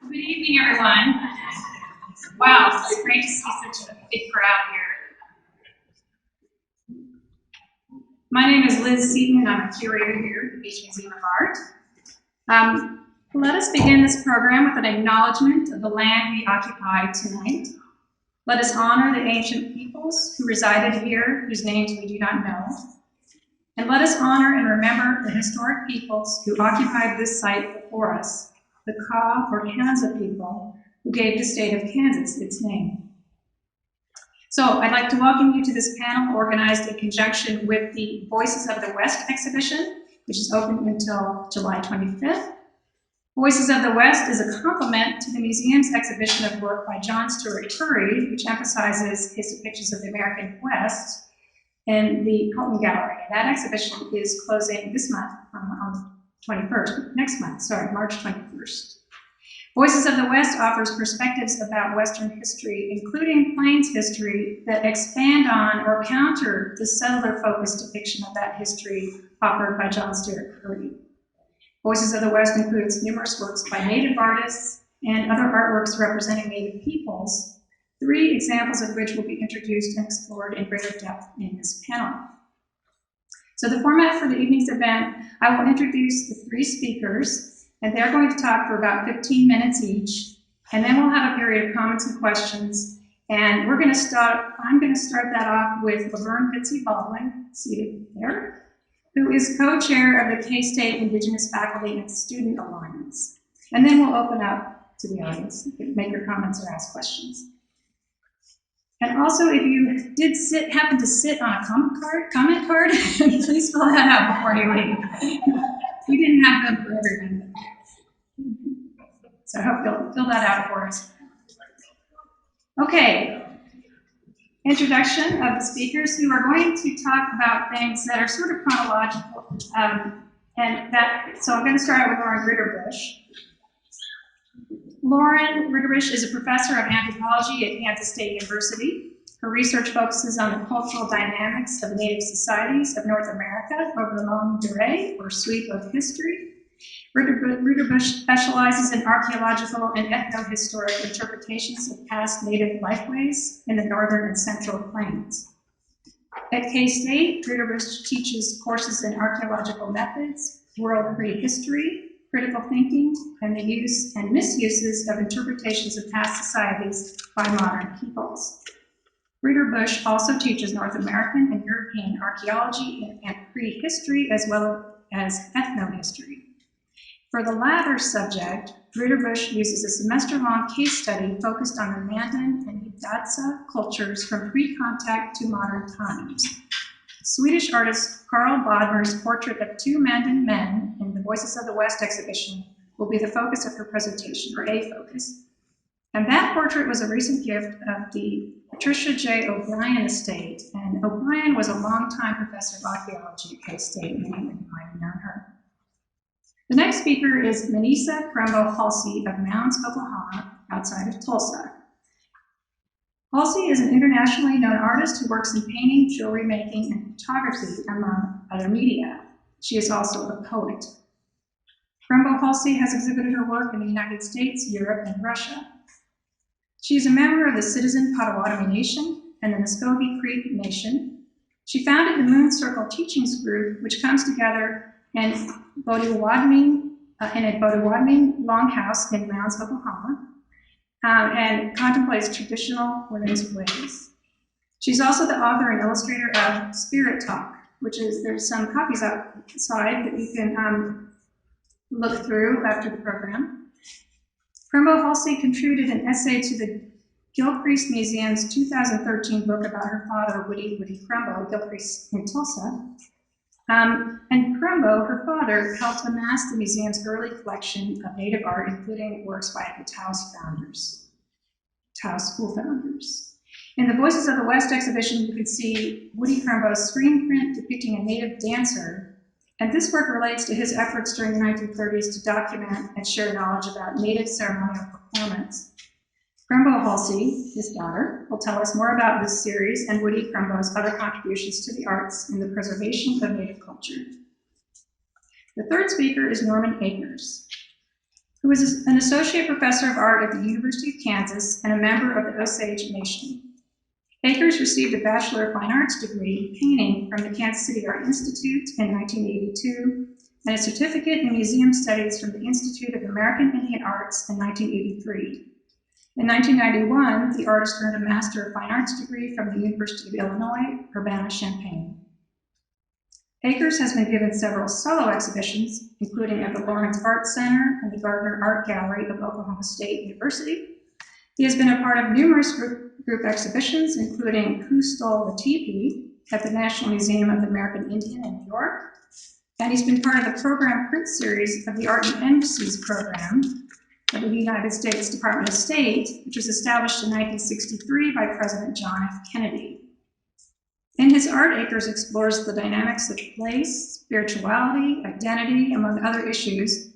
Good evening, everyone. Wow, it's great to see such a big crowd here. My name is Liz Seaton, and I'm a curator here at the Beach Museum of Art. Let us begin this program with an acknowledgement of the land we occupy tonight. Let us honor the ancient peoples who resided here, whose names we do not know. And let us honor and remember the historic peoples who occupied this site before us, the Kaw or Kansa people, who gave the state of Kansas its name. So I'd like to welcome you to this panel organized in conjunction with the Voices of the West exhibition, which is open until July 25th. Voices of the West is a complement to the museum's exhibition of work by John Stuart Curry, which emphasizes his depictions of the American West in the Colton Gallery. That exhibition is closing this month on the 21st, next month, sorry, March 21st. Voices of the West offers perspectives about Western history, including Plains history, that expand on or counter the settler-focused depiction of that history offered by John Stuart Curry. Voices of the West includes numerous works by Native artists and other artworks representing Native peoples, 3 examples of which will be introduced and explored in greater depth in this panel. So the format for the evening's event, I will introduce the 3 speakers, and they're going to talk for about 15 minutes each, and then we'll have a period of comments and questions. And I'm going to start that off with Laverne Fitzy-Baldwin, seated there, who is co-chair of the K-State Indigenous Faculty and Student Alliance. And then we'll open up to the audience. You can make your comments or ask questions. And also, if you did happen to sit on a comment card, please fill that out before you leave. We didn't have them for everyone. So I hope you'll fill that out for us. Okay. Introduction of the speakers who are going to talk about things that are sort of chronological. So I'm going to start out with Lauren Ritterbush. Lauren Ritterbush is a professor of anthropology at Kansas State University. Her research focuses on the cultural dynamics of Native societies of North America over the longue durée, or sweep of history. Ritterbush specializes in archaeological and ethnohistoric interpretations of past Native lifeways in the northern and central plains. At K-State, Ritterbush teaches courses in archaeological methods, world prehistory, critical thinking, and the use and misuses of interpretations of past societies by modern peoples. Ritterbush also teaches North American and European archaeology and prehistory, as well as ethnohistory. For the latter subject, Ritterbush uses a semester-long case study focused on the Mandan and Hidatsa cultures from pre-contact to modern times. Swedish artist Carl Bodmer's portrait of 2 Mandan men in the Voices of the West exhibition will be the focus of her presentation, or a focus. And that portrait was a recent gift of the Patricia J. O'Brien estate, and O'Brien was a longtime professor of archaeology at K-State. Many of you might have known her. The next speaker is Manisa Crumbo Halsey of Mounds, Oklahoma, outside of Tulsa. Halsey is an internationally known artist who works in painting, jewelry making, and photography, among other media. She is also a poet. Crumbo Halsey has exhibited her work in the United States, Europe, and Russia. She is a member of the Citizen Potawatomi Nation and the Muskogee Creek Nation. She founded the Moon Circle Teachings Group, which comes together in a Bodewodming longhouse in Mounds, Oklahoma, and contemplates traditional women's ways. She's also the author and illustrator of Spirit Talk, which is, there's some copies outside that you can look through after the program. Crumbo Halsey contributed an essay to the Gilcrease Museum's 2013 book about her father, Woody Crumbo, Gilcrease in Tulsa. And Crumbo, her father, helped amass the museum's early collection of Native art, including works by the Taos school founders. In the Voices of the West exhibition, you can see Woody Crumbo's screen print depicting a Native dancer. And this work relates to his efforts during the 1930s to document and share knowledge about Native ceremonial performance. Crumbo Halsey, his daughter, will tell us more about this series and Woody Crumbo's other contributions to the arts in the preservation of Native culture. The third speaker is Norman Akers. who is an associate professor of art at the University of Kansas and a member of the Osage Nation. Akers received a Bachelor of Fine Arts degree in painting from the Kansas City Art Institute in 1982 and a certificate in museum studies from the Institute of American Indian Arts in 1983. In 1991, the artist earned a Master of Fine Arts degree from the University of Illinois, Urbana-Champaign. Akers has been given several solo exhibitions, including at the Lawrence Art Center and the Gardner Art Gallery of Oklahoma State University. He has been a part of numerous group exhibitions, including Who Stole the Teepee at the National Museum of the American Indian in New York. And he's been part of the program print series of the Art and Embassies program of the United States Department of State, which was established in 1963 by President John F. Kennedy. In his art, Akers explores the dynamics of place, spirituality, identity, among other issues.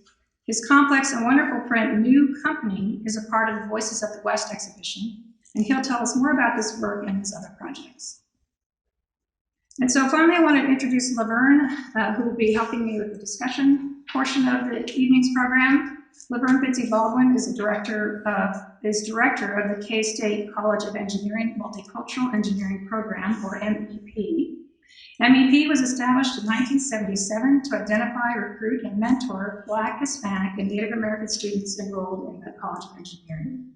His complex and wonderful print, New Company, is a part of the Voices of the West exhibition, and he'll tell us more about this work and his other projects. And so finally, I want to introduce Laverne, who will be helping me with the discussion portion of the evening's program. Laverne Fitzy Baldwin is director of the K-State College of Engineering Multicultural Engineering Program, or MEP. MEP was established in 1977 to identify, recruit, and mentor Black, Hispanic, and Native American students enrolled in the College of Engineering.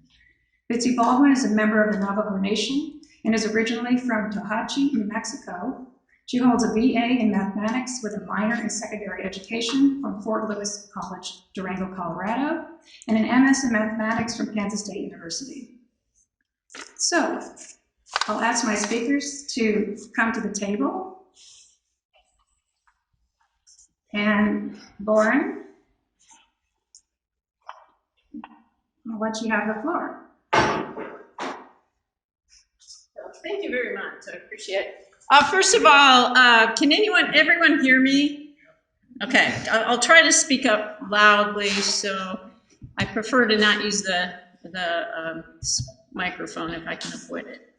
Fitzy Baldwin is a member of the Navajo Nation and is originally from Tohatchi, New Mexico. She holds a BA in mathematics with a minor in secondary education from Fort Lewis College, Durango, Colorado, and an MS in mathematics from Kansas State University. So, I'll ask my speakers to come to the table. And Lauren, I'll let you have the floor. Thank you very much. I appreciate it. First of all, can everyone hear me? Okay, I'll try to speak up loudly, so I prefer to not use the microphone if I can avoid it.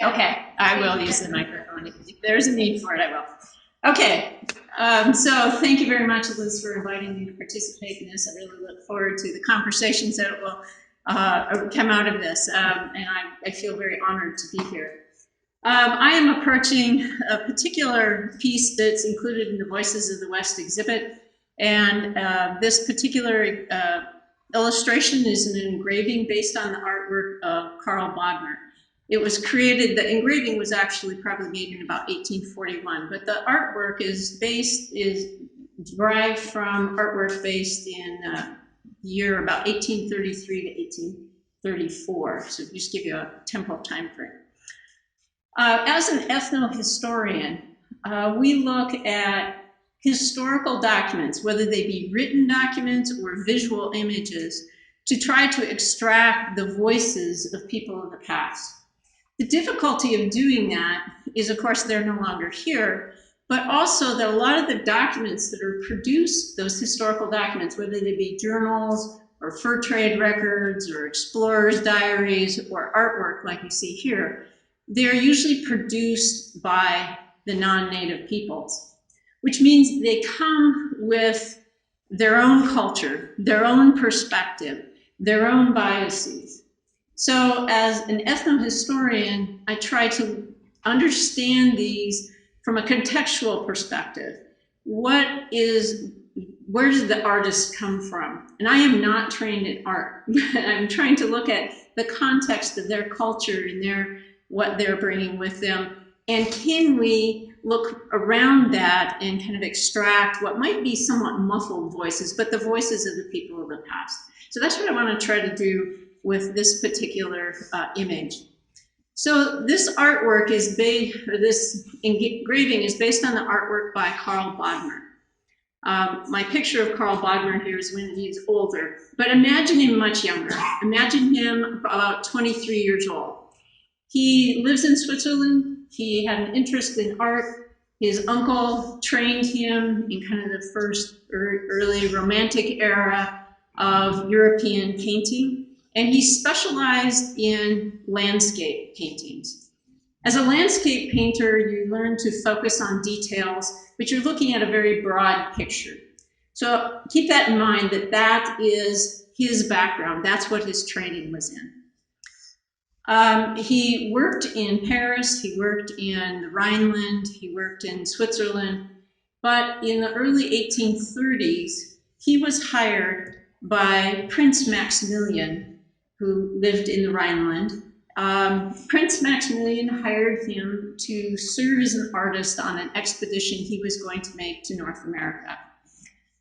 Okay, I will use the microphone. If there's a need for it, I will. Okay, so thank you very much, Liz, for inviting me to participate in this. I really look forward to the conversations that will come out of this, and I feel very honored to be here. I am approaching a particular piece that's included in the Voices of the West exhibit, and this particular illustration is an engraving based on the artwork of Carl Bodmer. It was created, the engraving was actually probably made in about 1841, but the artwork is derived from artwork based in year about 1833 to 1834, so just give you a temporal time frame. As an ethnohistorian, we look at historical documents, whether they be written documents or visual images, to try to extract the voices of people of the past. The difficulty of doing that is, of course, they're no longer here, but also that a lot of the documents that are produced, those historical documents, whether they be journals or fur trade records or explorers' diaries or artwork like you see here, they're usually produced by the non-native peoples, which means they come with their own culture, their own perspective, their own biases. So as an ethnohistorian, I try to understand these from a contextual perspective. Where does the artist come from? And I am not trained in art. I'm trying to look at the context of their culture and what they're bringing with them. And can we look around that and kind of extract what might be somewhat muffled voices, but the voices of the people of the past. So that's what I want to try to do with this particular image. So this artwork is this engraving is based on the artwork by Carl Bodmer. My picture of Carl Wagner here is when he's older, but imagine him much younger. Imagine him about 23 years old. He lives in Switzerland. He had an interest in art. His uncle trained him in kind of the first early Romantic era of European painting, and he specialized in landscape paintings. As a landscape painter, you learn to focus on details, but you're looking at a very broad picture. So keep that in mind, that that is his background. That's what his training was in. He worked in Paris, he worked in the Rhineland, he worked in Switzerland, but in the early 1830s, he was hired by Prince Maximilian, who lived in the Rhineland. Prince Maximilian hired him to serve as an artist on an expedition he was going to make to North America.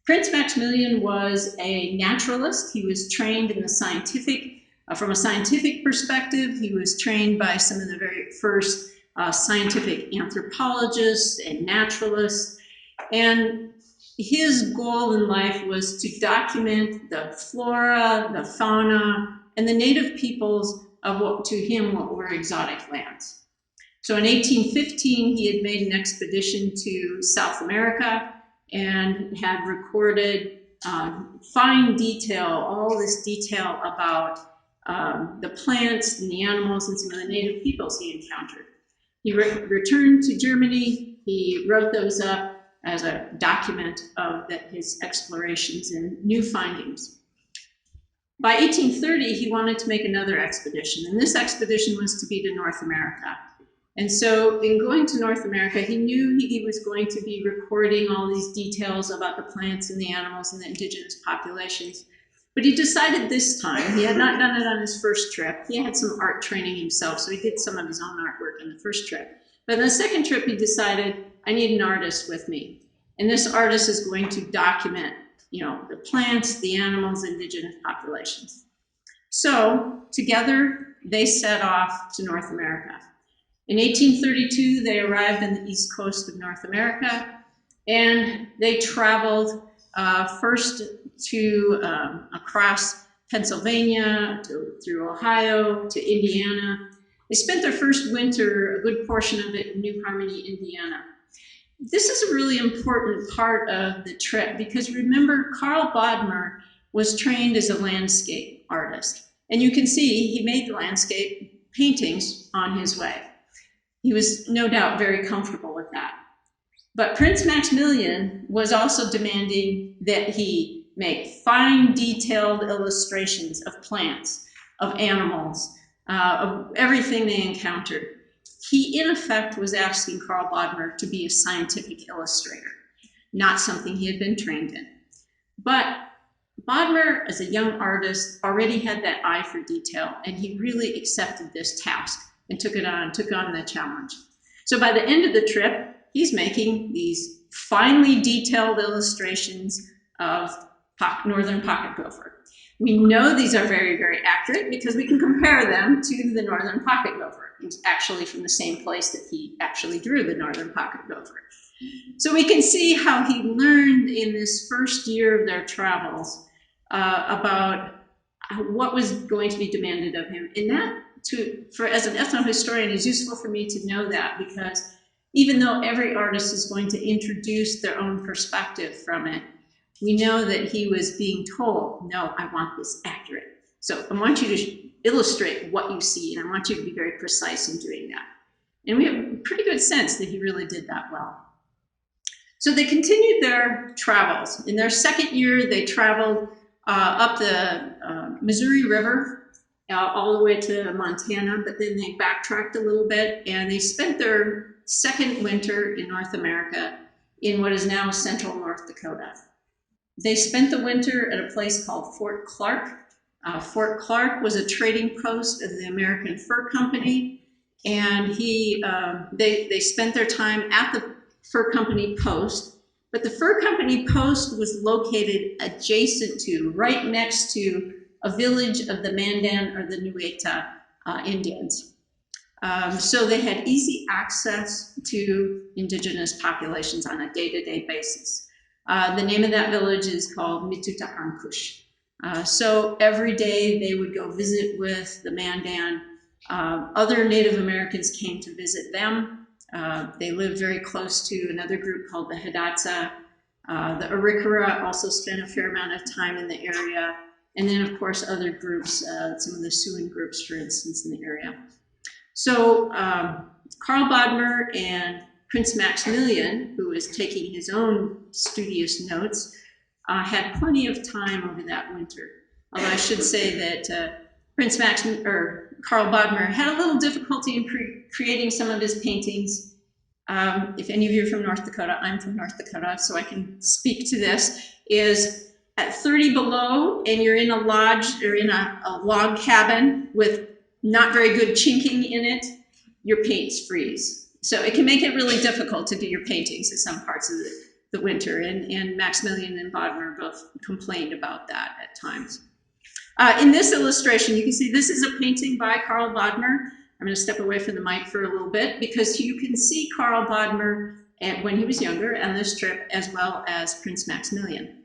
Prince Maximilian was a naturalist. He was trained in the scientific from a scientific perspective. He was trained by some of the very first scientific anthropologists and naturalists. And his goal in life was to document the flora, the fauna, and the native peoples of what to him what were exotic lands. So in 1815, he had made an expedition to South America and had recorded fine detail, all this detail about the plants and the animals and some of the native peoples he encountered. He returned to Germany. He wrote those up as a document of his explorations and new findings. By 1830, he wanted to make another expedition, and this expedition was to be to North America. And so in going to North America, he knew he was going to be recording all these details about the plants and the animals and the indigenous populations. But he decided this time, he had not done it on his first trip. He had some art training himself, so he did some of his own artwork on the first trip. But on the second trip, he decided, I need an artist with me. And this artist is going to document, the plants, the animals, indigenous populations. So together, they set off to North America. In 1832, they arrived on the east coast of North America, and they traveled first to across Pennsylvania, through Ohio, to Indiana. They spent their first winter, a good portion of it, in New Harmony, Indiana. This is a really important part of the trip because remember, Carl Bodmer was trained as a landscape artist. And you can see he made the landscape paintings on his way. He was no doubt very comfortable with that. But Prince Maximilian was also demanding that he make fine, detailed illustrations of plants, of animals, of everything they encountered. He, in effect, was asking Carl Bodmer to be a scientific illustrator, not something he had been trained in. But Bodmer, as a young artist, already had that eye for detail, and he really accepted this task and took on the challenge. So by the end of the trip, he's making these finely detailed illustrations of northern pocket gopher. We know these are very, very accurate because we can compare them to the northern pocket gopher. It was actually from the same place that he actually drew the northern pocket gopher. So we can see how he learned in this first year of their travels about what was going to be demanded of him. And that, as an ethnohistorian, is useful for me to know that, because even though every artist is going to introduce their own perspective from it, we know that he was being told, no, I want this accurate. So I want you to illustrate what you see, and I want you to be very precise in doing that. And we have a pretty good sense that he really did that well. So they continued their travels. In their second year, they traveled up the Missouri River, all the way to Montana, but then they backtracked a little bit, and they spent their second winter in North America in what is now central North Dakota. They spent the winter at a place called Fort Clark. Fort Clark was a trading post of the American Fur Company, and they spent their time at the Fur Company post, but the Fur Company post was located adjacent to, right next to, a village of the Mandan or the Nueita Indians. So they had easy access to indigenous populations on a day-to-day basis. The name of that village is called Mituta-Ankush. So every day they would go visit with the Mandan. Other Native Americans came to visit them. They lived very close to another group called the Hidatsa. The Arikara also spent a fair amount of time in the area. And then, of course, other groups, some of the Siouan groups, for instance, in the area. So Carl Bodmer and Prince Maximilian, who was taking his own studious notes, had plenty of time over that winter. Although I should say that Carl Bodmer had a little difficulty in creating some of his paintings. If any of you are from North Dakota, I'm from North Dakota, so I can speak to this, is at 30 below and you're in a lodge or in a log cabin with not very good chinking in it, your paints freeze. So it can make it really difficult to do your paintings at some parts of the winter, and Maximilian and Bodmer both complained about that at times. In this illustration, you can see this is a painting by Carl Bodmer. I'm going to step away from the mic for a little bit because you can see Carl Bodmer when he was younger on this trip, as well as Prince Maximilian.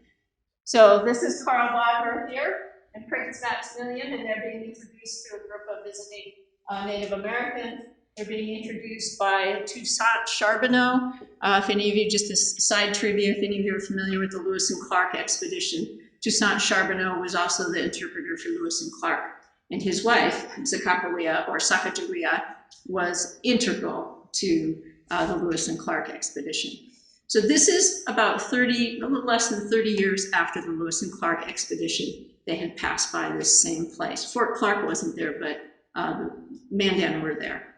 So this is Carl Bodmer here and Prince Maximilian, and they're being introduced to a group of visiting Native Americans. They're being introduced by Toussaint Charbonneau. If any of you, just a side trivia, if any of you are familiar with the Lewis and Clark expedition, Toussaint Charbonneau was also the interpreter for Lewis and Clark. And his wife, Sacagawea, was integral to the Lewis and Clark expedition. So this is about a little less than 30 years after the Lewis and Clark expedition. They had passed by this same place. Fort Clark wasn't there, but the Mandan were there.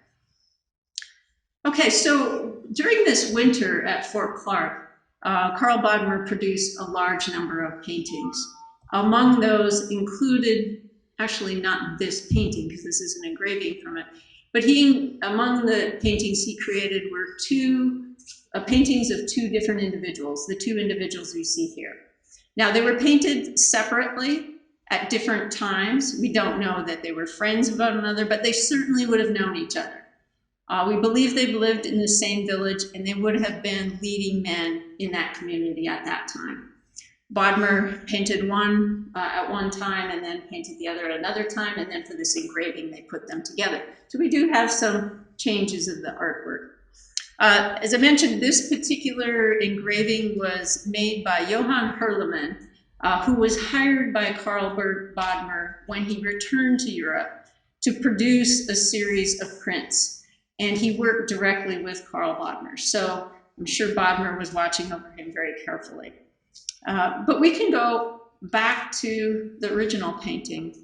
Okay, so during this winter at Fort Clark, Carl Bodmer produced a large number of paintings. Among those included, actually not this painting because this is an engraving from it, but among the paintings he created were paintings of two different individuals, the two individuals you see here. Now they were painted separately at different times. We don't know that they were friends of one another, but they certainly would have known each other. We believe they've lived in the same village and they would have been leading men in that community at that time. Bodmer painted one at one time and then painted the other at another time, and then for this engraving they put them together. So we do have some changes of the artwork. As I mentioned, this particular engraving was made by Johann Herleman, who was hired by Carl Bodmer when he returned to Europe to produce a series of prints. And he worked directly with Carl Bodmer. So I'm sure Bodmer was watching over him very carefully. But we can go back to the original painting.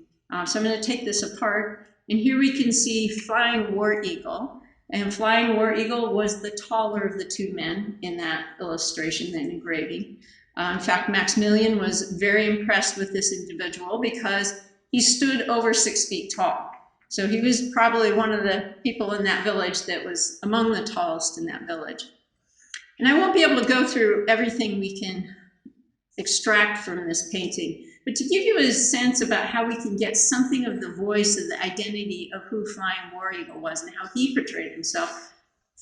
So I'm going to take this apart. And here we can see Flying War Eagle. And Flying War Eagle was the taller of the two men in that illustration, that engraving. In fact, Maximilian was very impressed with this individual because he stood over 6 feet tall. So he was probably one of the people in that village that was among the tallest in that village. And I won't be able to go through everything we can extract from this painting, but to give you a sense about how we can get something of the voice of the identity of who Flying War Eagle was and how he portrayed himself,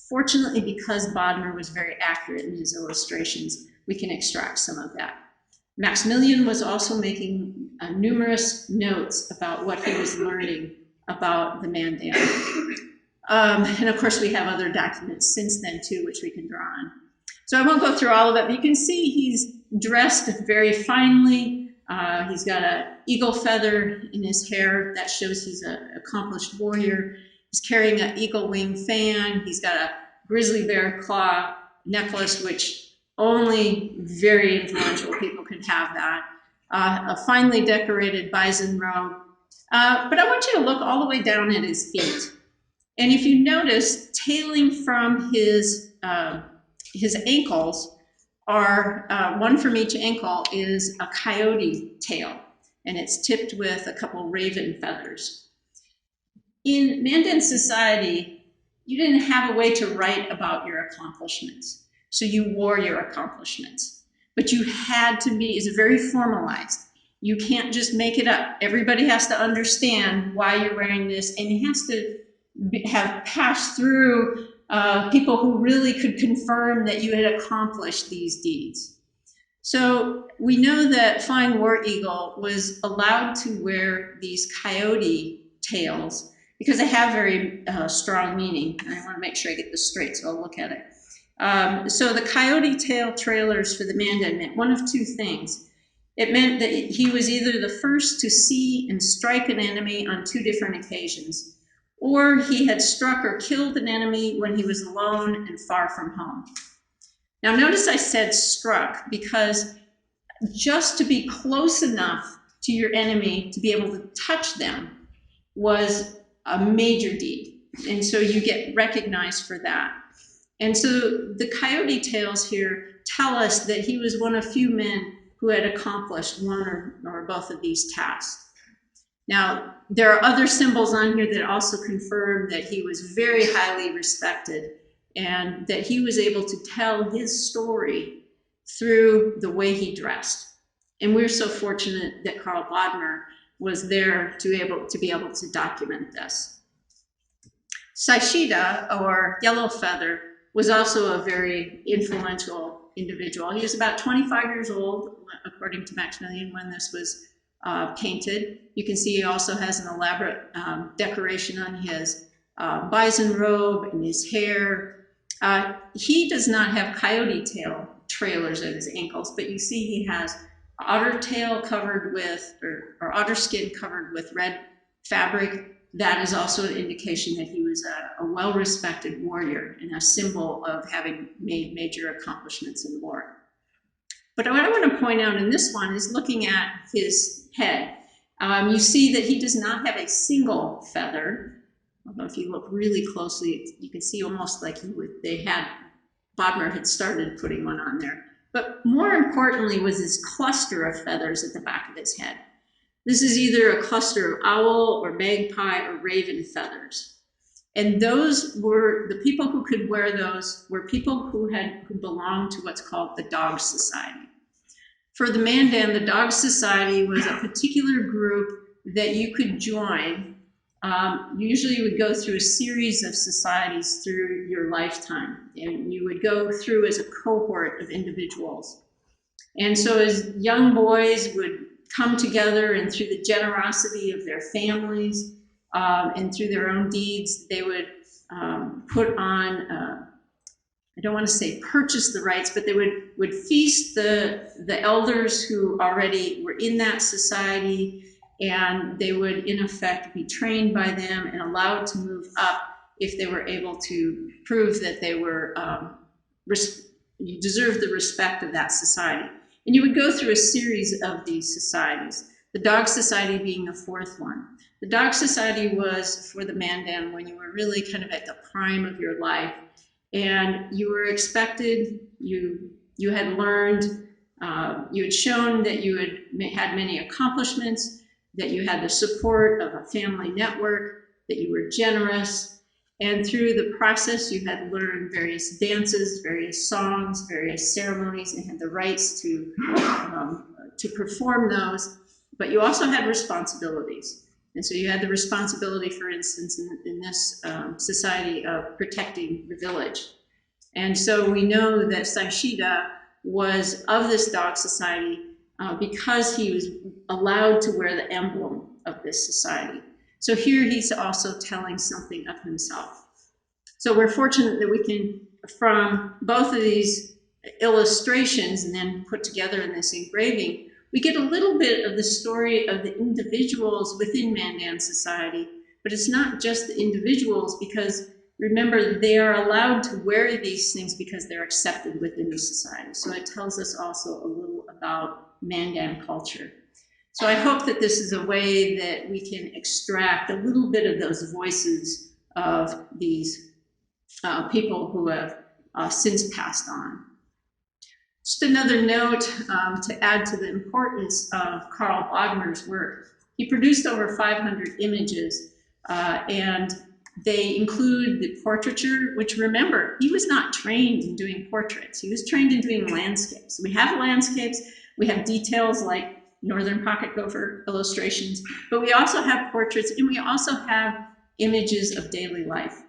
fortunately because Bodmer was very accurate in his illustrations, we can extract some of that. Maximilian was also making numerous notes about what he was learning about the Mandan. And of course we have other documents since then too, which we can draw on. So I won't go through all of it, but you can see he's dressed very finely. He's got an eagle feather in his hair. That shows he's an accomplished warrior. He's carrying an eagle wing fan. He's got a grizzly bear claw necklace, which only very influential people could have that. A finely decorated bison robe. But I want you to look all the way down at his feet. And if you notice, tailing from his ankles are, one from each ankle is a coyote tail, and it's tipped with a couple raven feathers. In Mandan society, you didn't have a way to write about your accomplishments, so you wore your accomplishments. But you had to be, it's very formalized. You can't just make it up. Everybody has to understand why you're wearing this, and it has to have passed through people who really could confirm that you had accomplished these deeds. So we know that Flying War Eagle was allowed to wear these coyote tails because they have very strong meaning. And I want to make sure I get this straight, so I'll look at it. So the coyote tail trailers for the Mandan meant one of two things. It meant that he was either the first to see and strike an enemy on 2 different occasions, or he had struck or killed an enemy when he was alone and far from home. Now notice I said struck because just to be close enough to your enemy to be able to touch them was a major deed. And so you get recognized for that. And so the Coyote Tales here tell us that he was one of few men who had accomplished one or both of these tasks. Now, there are other symbols on here that also confirm that he was very highly respected and that he was able to tell his story through the way he dressed. And we're so fortunate that Carl Bodmer was there to be able to document this. Saishida, or Yellow Feather, was also a very influential individual. He was about 25 years old, according to Maximilian, when this was painted. You can see he also has an elaborate decoration on his bison robe and his hair. He does not have coyote tail trailers at his ankles, but you see he has otter tail covered with, or otter skin covered with red fabric. That is also an indication that he was a well-respected warrior and a symbol of having made major accomplishments in war. But what I want to point out in this one is looking at his head. You see that he does not have a single feather, although if you look really closely, you can see almost like Bodmer had started putting one on there. But more importantly was this cluster of feathers at the back of his head. This is either a cluster of owl or magpie or raven feathers. And those were, the people who could wear those were people who belonged to what's called the Dog Society. For the Mandan, the Dog Society was a particular group that you could join. Usually you would go through a series of societies through your lifetime, and you would go through as a cohort of individuals. And so as young boys would come together, and through the generosity of their families and through their own deeds, they would put on, I don't want to say purchase the rights, but they would feast the elders who already were in that society, and they would in effect be trained by them and allowed to move up if they were able to prove that they were, you deserved the respect of that society. And you would go through a series of these societies, the Dog Society being the fourth one. The Dog Society was for the Mandan when you were really kind of at the prime of your life, and you were expected, you had learned, you had shown that you had many accomplishments, that you had the support of a family network, that you were generous, and through the process you had learned various dances, various songs, various ceremonies, and had the rights to perform those, but you also had responsibilities. And so you had the responsibility, for instance, in this society of protecting the village. And so we know that Saishida was of this Dog Society because he was allowed to wear the emblem of this society. So here he's also telling something of himself. So we're fortunate that we can, from both of these illustrations and then put together in this engraving, we get a little bit of the story of the individuals within Mandan society, but it's not just the individuals, because remember, they are allowed to wear these things because they're accepted within the society. So it tells us also a little about Mandan culture. So I hope that this is a way that we can extract a little bit of those voices of these people who have since passed on. Just another note to add to the importance of Carl Wagner's work. He produced over 500 images, and they include the portraiture, which, remember, he was not trained in doing portraits. He was trained in doing landscapes. We have landscapes, we have details like northern pocket gopher illustrations, but we also have portraits, and we also have images of daily life.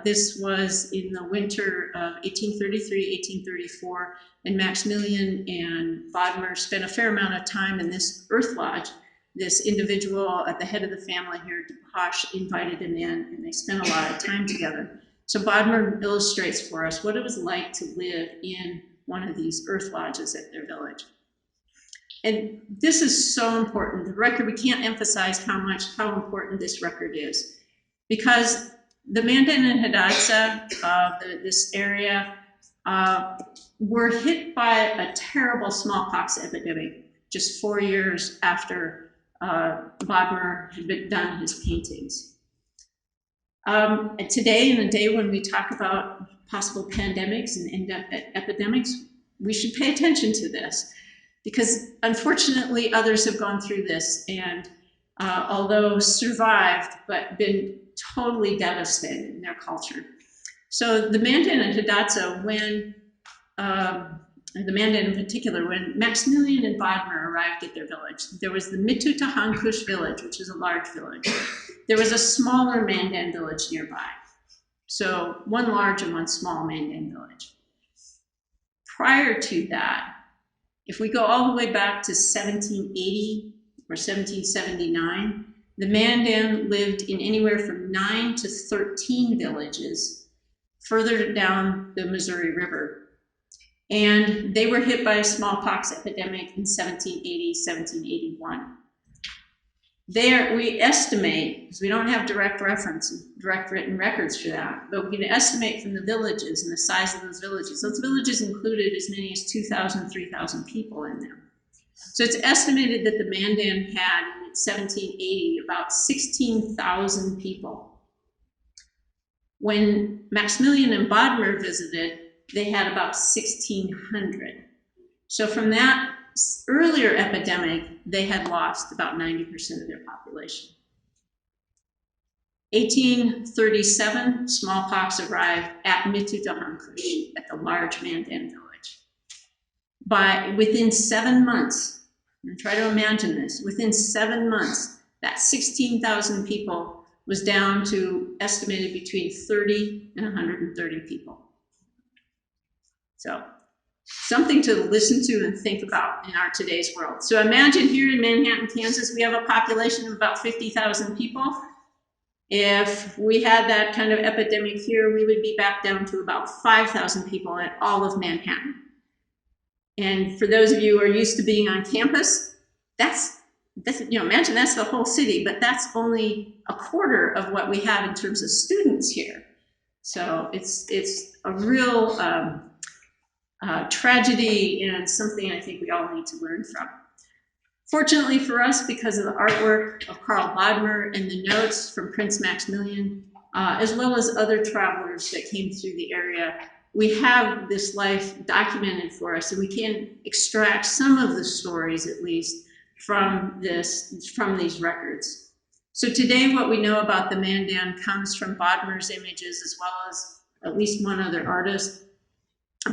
This was in the winter of 1833, 1834, and Maximilian and Bodmer spent a fair amount of time in this earth lodge. This individual at the head of the family here, DePache, invited him in, and they spent a lot of time together. So Bodmer illustrates for us what it was like to live in one of these earth lodges at their village. And this is so important. The record, we can't emphasize how important this record is, because the Mandan and Hidatsa, this area, were hit by a terrible smallpox epidemic just 4 years after Bodmer had done his paintings. And today, in a day when we talk about possible pandemics and epidemics, we should pay attention to this, because unfortunately others have gone through this and although survived, but been totally devastated in their culture. So the Mandan and Hidatsa, when the Mandan in particular, when Maximilian and Bodmer arrived at their village, there was the Mitutahankush village, which is a large village. There was a smaller Mandan village nearby. So one large and one small Mandan village. Prior to that, if we go all the way back to 1780 or 1779, the Mandan lived in anywhere from 9 to 13 villages further down the Missouri River. And they were hit by a smallpox epidemic in 1780, 1781. There, we estimate, because we don't have direct reference and direct written records for that, but we can estimate from the villages and the size of those villages included as many as 2,000, 3,000 people in them. So it's estimated that the Mandan had in 1780 about 16,000 people. When Maximilian and Bodmer visited, they had about 1,600. So from that earlier epidemic, they had lost about 90% of their population. 1837, smallpox arrived at Mitutahankush, at the large Mandan village. Within 7 months, and try to imagine this, within 7 months, that 16,000 people was down to estimated between 30 and 130 people. So something to listen to and think about in our today's world. So imagine here in Manhattan, Kansas, we have a population of about 50,000 people. If we had that kind of epidemic here, we would be back down to about 5,000 people in all of Manhattan. And for those of you who are used to being on campus, that's imagine that's the whole city, but that's only a quarter of what we have in terms of students here. So it's a real tragedy and something I think we all need to learn from. Fortunately for us, because of the artwork of Carl Bodmer and the notes from Prince Maximilian, as well as other travelers that came through the area, we have this life documented for us, and we can extract some of the stories, at least, from these records. So today, what we know about the Mandan comes from Bodmer's images, as well as at least one other artist.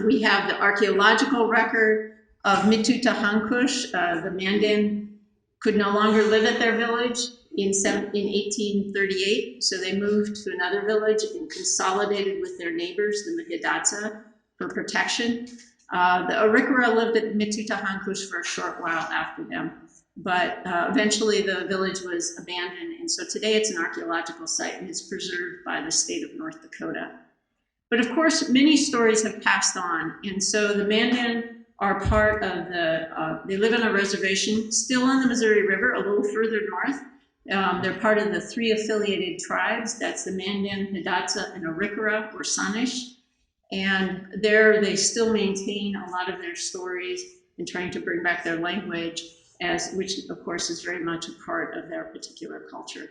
We have the archaeological record of Mitutahankush. The Mandan could no longer live at their village in 1838, so they moved to another village and consolidated with their neighbors, the Hidatsa, for protection. The Arikara lived at Mitutahankush for a short while after them, but eventually the village was abandoned, and so today it's an archaeological site and it's preserved by the state of North Dakota. But of course, many stories have passed on, and so the Mandan are part of they live on a reservation still on the Missouri River, a little further north. They're part of the 3 affiliated tribes. That's the Mandan, Hidatsa, and Arikara, or Sanish. And there they still maintain a lot of their stories and trying to bring back their language, which of course is very much a part of their particular culture.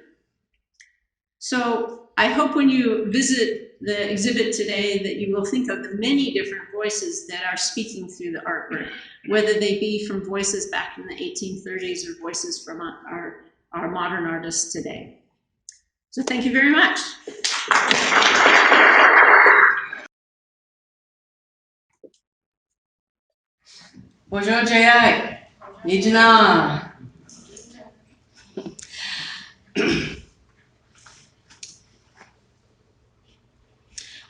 So I hope when you visit the exhibit today that you will think of the many different voices that are speaking through the artwork, whether they be from voices back in the 1830s or voices from our modern artists today. So thank you very much. Bonjour, J.I. Nijina.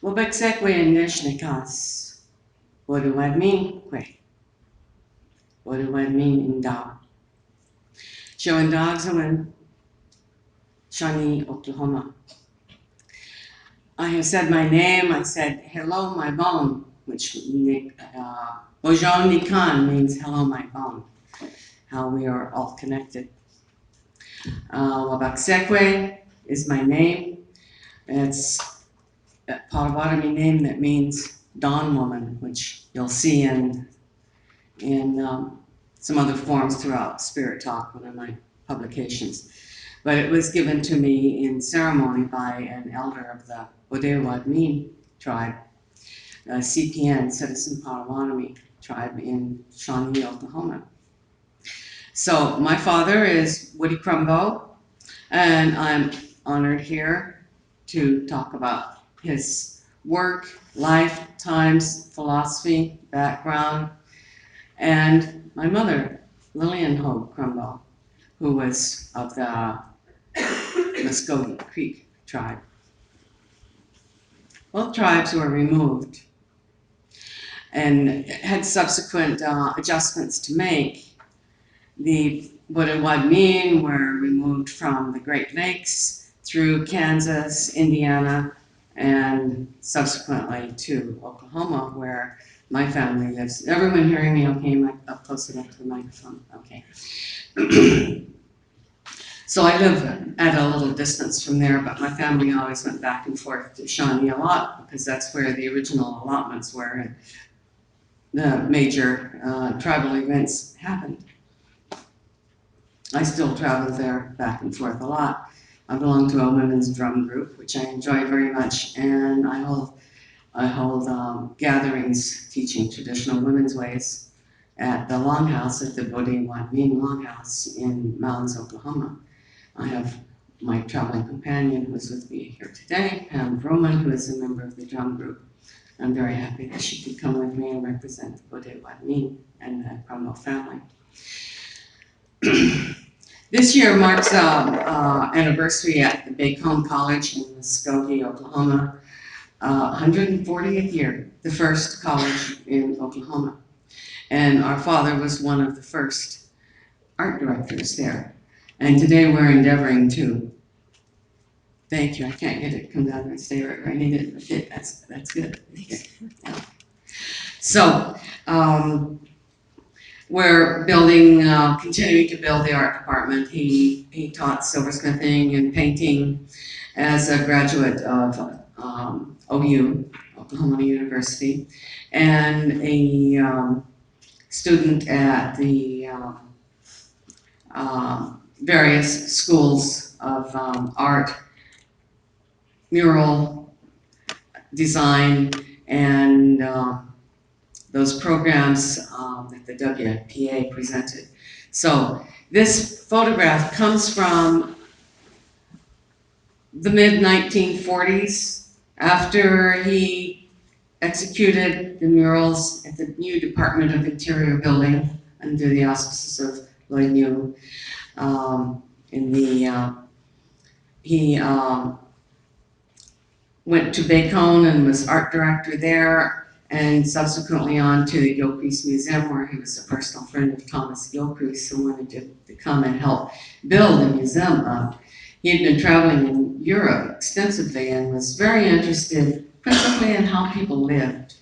Wobeksekwe neshnekas. Boduadmin kwe. Boduadmin inda. Showing dogs in Shawnee, Oklahoma. I have said my name. I said, hello, my bone, which Bojon Nikan means hello, my bone. How we are all connected. Wabaksekwe is my name. It's a Potawatomi name that means Dawn Woman, which you'll see in some other forms throughout Spirit Talk, one of my publications. But it was given to me in ceremony by an elder of the Bodmer tribe, CPN, Citizen Potawatomi tribe in Shawnee, Oklahoma. So my father is Woody Crumbo, and I'm honored here to talk about his work, life, times, philosophy, background, and my mother, Lillian Hogue Crumbo, who was of the Muskogee Creek tribe. Both tribes were removed and had subsequent adjustments to make. The Bodmer were removed from the Great Lakes through Kansas, Indiana, and subsequently to Oklahoma, where my family lives. Everyone hearing me okay? Up close enough to the microphone? Okay. So I live at a little distance from there, but my family always went back and forth to Shawnee a lot because that's where the original allotments were and the major tribal events happened. I still travel there back and forth a lot. I belong to a women's drum group, which I enjoy very much, and I hold gatherings teaching traditional women's ways at the Longhouse, at the Bodmer Longhouse in Mounds, Oklahoma. I have my traveling companion who is with me here today, Pam Vroman, who is a member of the drum group. I'm very happy that she could come with me and represent the Bodmer and the Crumbo family. This year marks anniversary at the Bacone College in Muskogee, Oklahoma. 140th year, the first college in Oklahoma. And our father was one of the first art directors there. And today we're endeavoring to, thank you, I can't get it, come down and stay right where I need it. Okay, that's good. Yeah. So, we're building, continuing to build the art department. He taught silversmithing and painting as a graduate of OU, Oklahoma University, and a student at the various schools of art, mural design, and those programs that the WPA presented. So this photograph comes from the mid-1940s, after he executed the murals at the new Department of Interior building under the auspices of Lloyd New. He went to Bacone and was art director there, and subsequently on to the Gilcrease Museum, where he was a personal friend of Thomas Gilcrease, who wanted to come and help build the museum. He had been traveling in Europe extensively and was very interested principally in how people lived.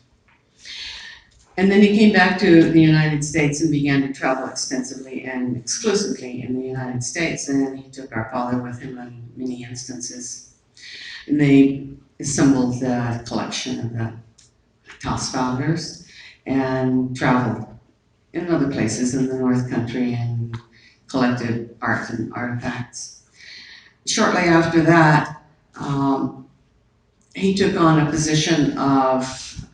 And then he came back to the United States and began to travel extensively and exclusively in the United States, and he took our father with him in many instances. And they assembled a collection of the Taos founders and traveled in other places in the North Country and collected art and artifacts. Shortly after that, he took on a position of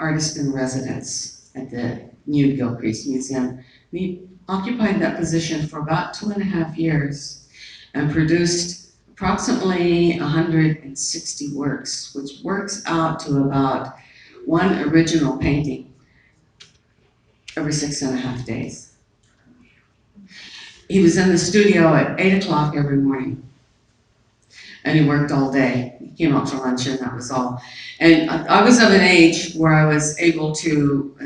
artist in residence at the new Gilcrease Museum. And he occupied that position for about 2.5 years and produced approximately 160 works, which works out to about one original painting every 6.5 days. He was in the studio at 8 o'clock every morning, and he worked all day. He came out for lunch and that was all. And I was of an age where I was able to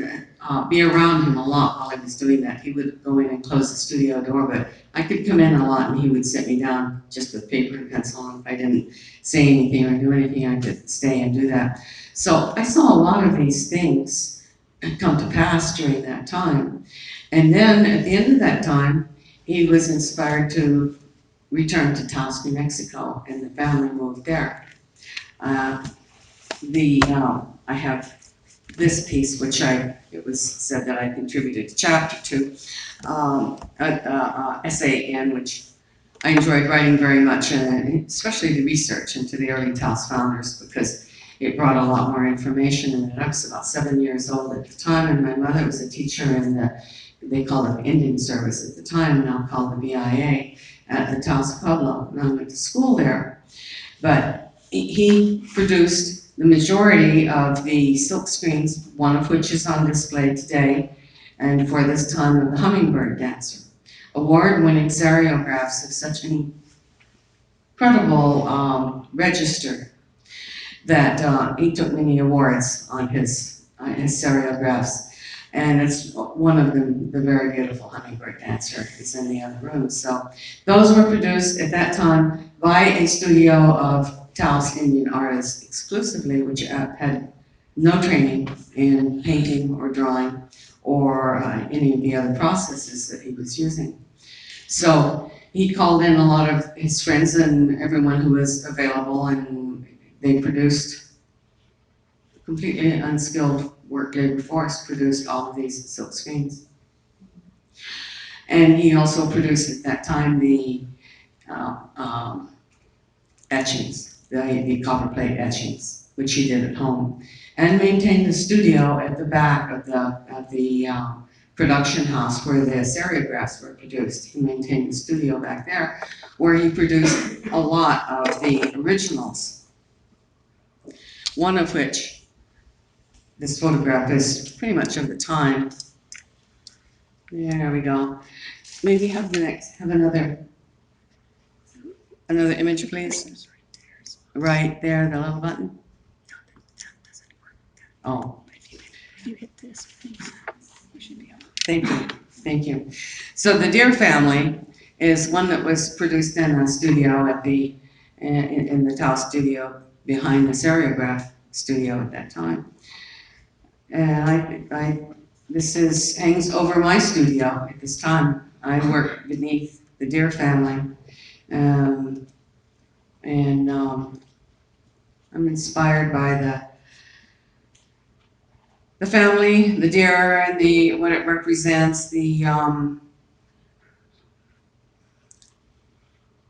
be around him a lot while I was doing that. He would go in and close the studio door, but I could come in a lot and he would sit me down just with paper and pencil, and if I didn't say anything or do anything, I could stay and do that. So I saw a lot of these things come to pass during that time. And then at the end of that time, he was inspired to return to Taos, New Mexico, and the family moved there. I have this piece, which it was said that I contributed to chapter 2, essay in which I enjoyed writing very much, especially the research into the early Taos founders, because it brought a lot more information in it. I was about 7 years old at the time, and my mother was a teacher in they called it Indian Service at the time, now called the BIA, at the Taos Pueblo, and I went to school there. But he produced the majority of the silk screens, one of which is on display today, and for this time of the Hummingbird Dancer. Award-winning seriographs of such an incredible register that he took many awards on his seriographs. And it's one of them, the very beautiful Hummingbird Dancer, is in the other room. So those were produced at that time by a studio of Taos Indian artists exclusively, which had no training in painting or drawing or any of the other processes that he was using. So he called in a lot of his friends and everyone who was available, and they produced completely unskilled work. David Forrest produced all of these silk screens. And he also produced at that time the etchings, the copperplate etchings, which he did at home, and maintained a studio at the back of the production house where the seriographs were produced. He maintained a studio back there where he produced a lot of the originals, one of which, this photograph is pretty much of the time. There we go. Maybe have another image, please. Right there, the little button. Oh. If you hit this, please, you should be able to. Thank you. So the Deer family is one that was produced in a studio in the Taos studio behind the seriograph studio at that time. And this hangs over my studio at this time. I work beneath the Deer family, and I'm inspired by the family, the deer, and what it represents, the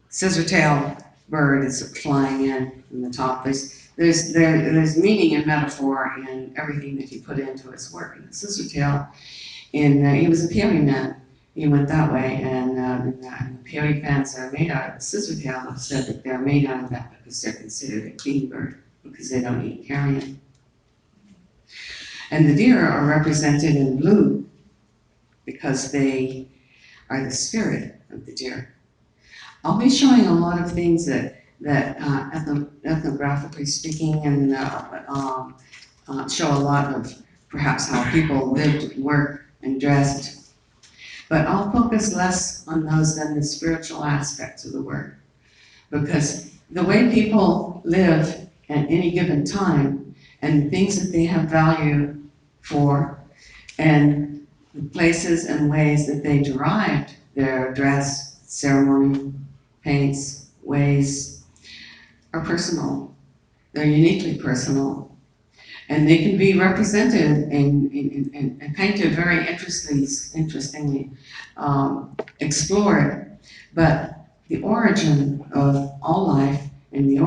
scissor-tail bird is flying in the top. There's meaning and metaphor in everything that he put into his work. And the scissor-tail, he was a Peony man. He went that way, and the Peony fans that are made out of the scissor-tail have said that they're made out of that because they're considered a clean bird, because they don't eat carrion. And the deer are represented in blue because they are the spirit of the deer. I'll be showing a lot of things that ethnographically speaking, and show a lot of perhaps how people lived, worked, and dressed. But I'll focus less on those than the spiritual aspects of the work, because the way people live at any given time and the things that they have value for, and the places and ways that they derived their dress, ceremony, paints, ways, are personal. They're uniquely personal. And they can be represented and painted very interestingly, explored. But the origin of all life, and the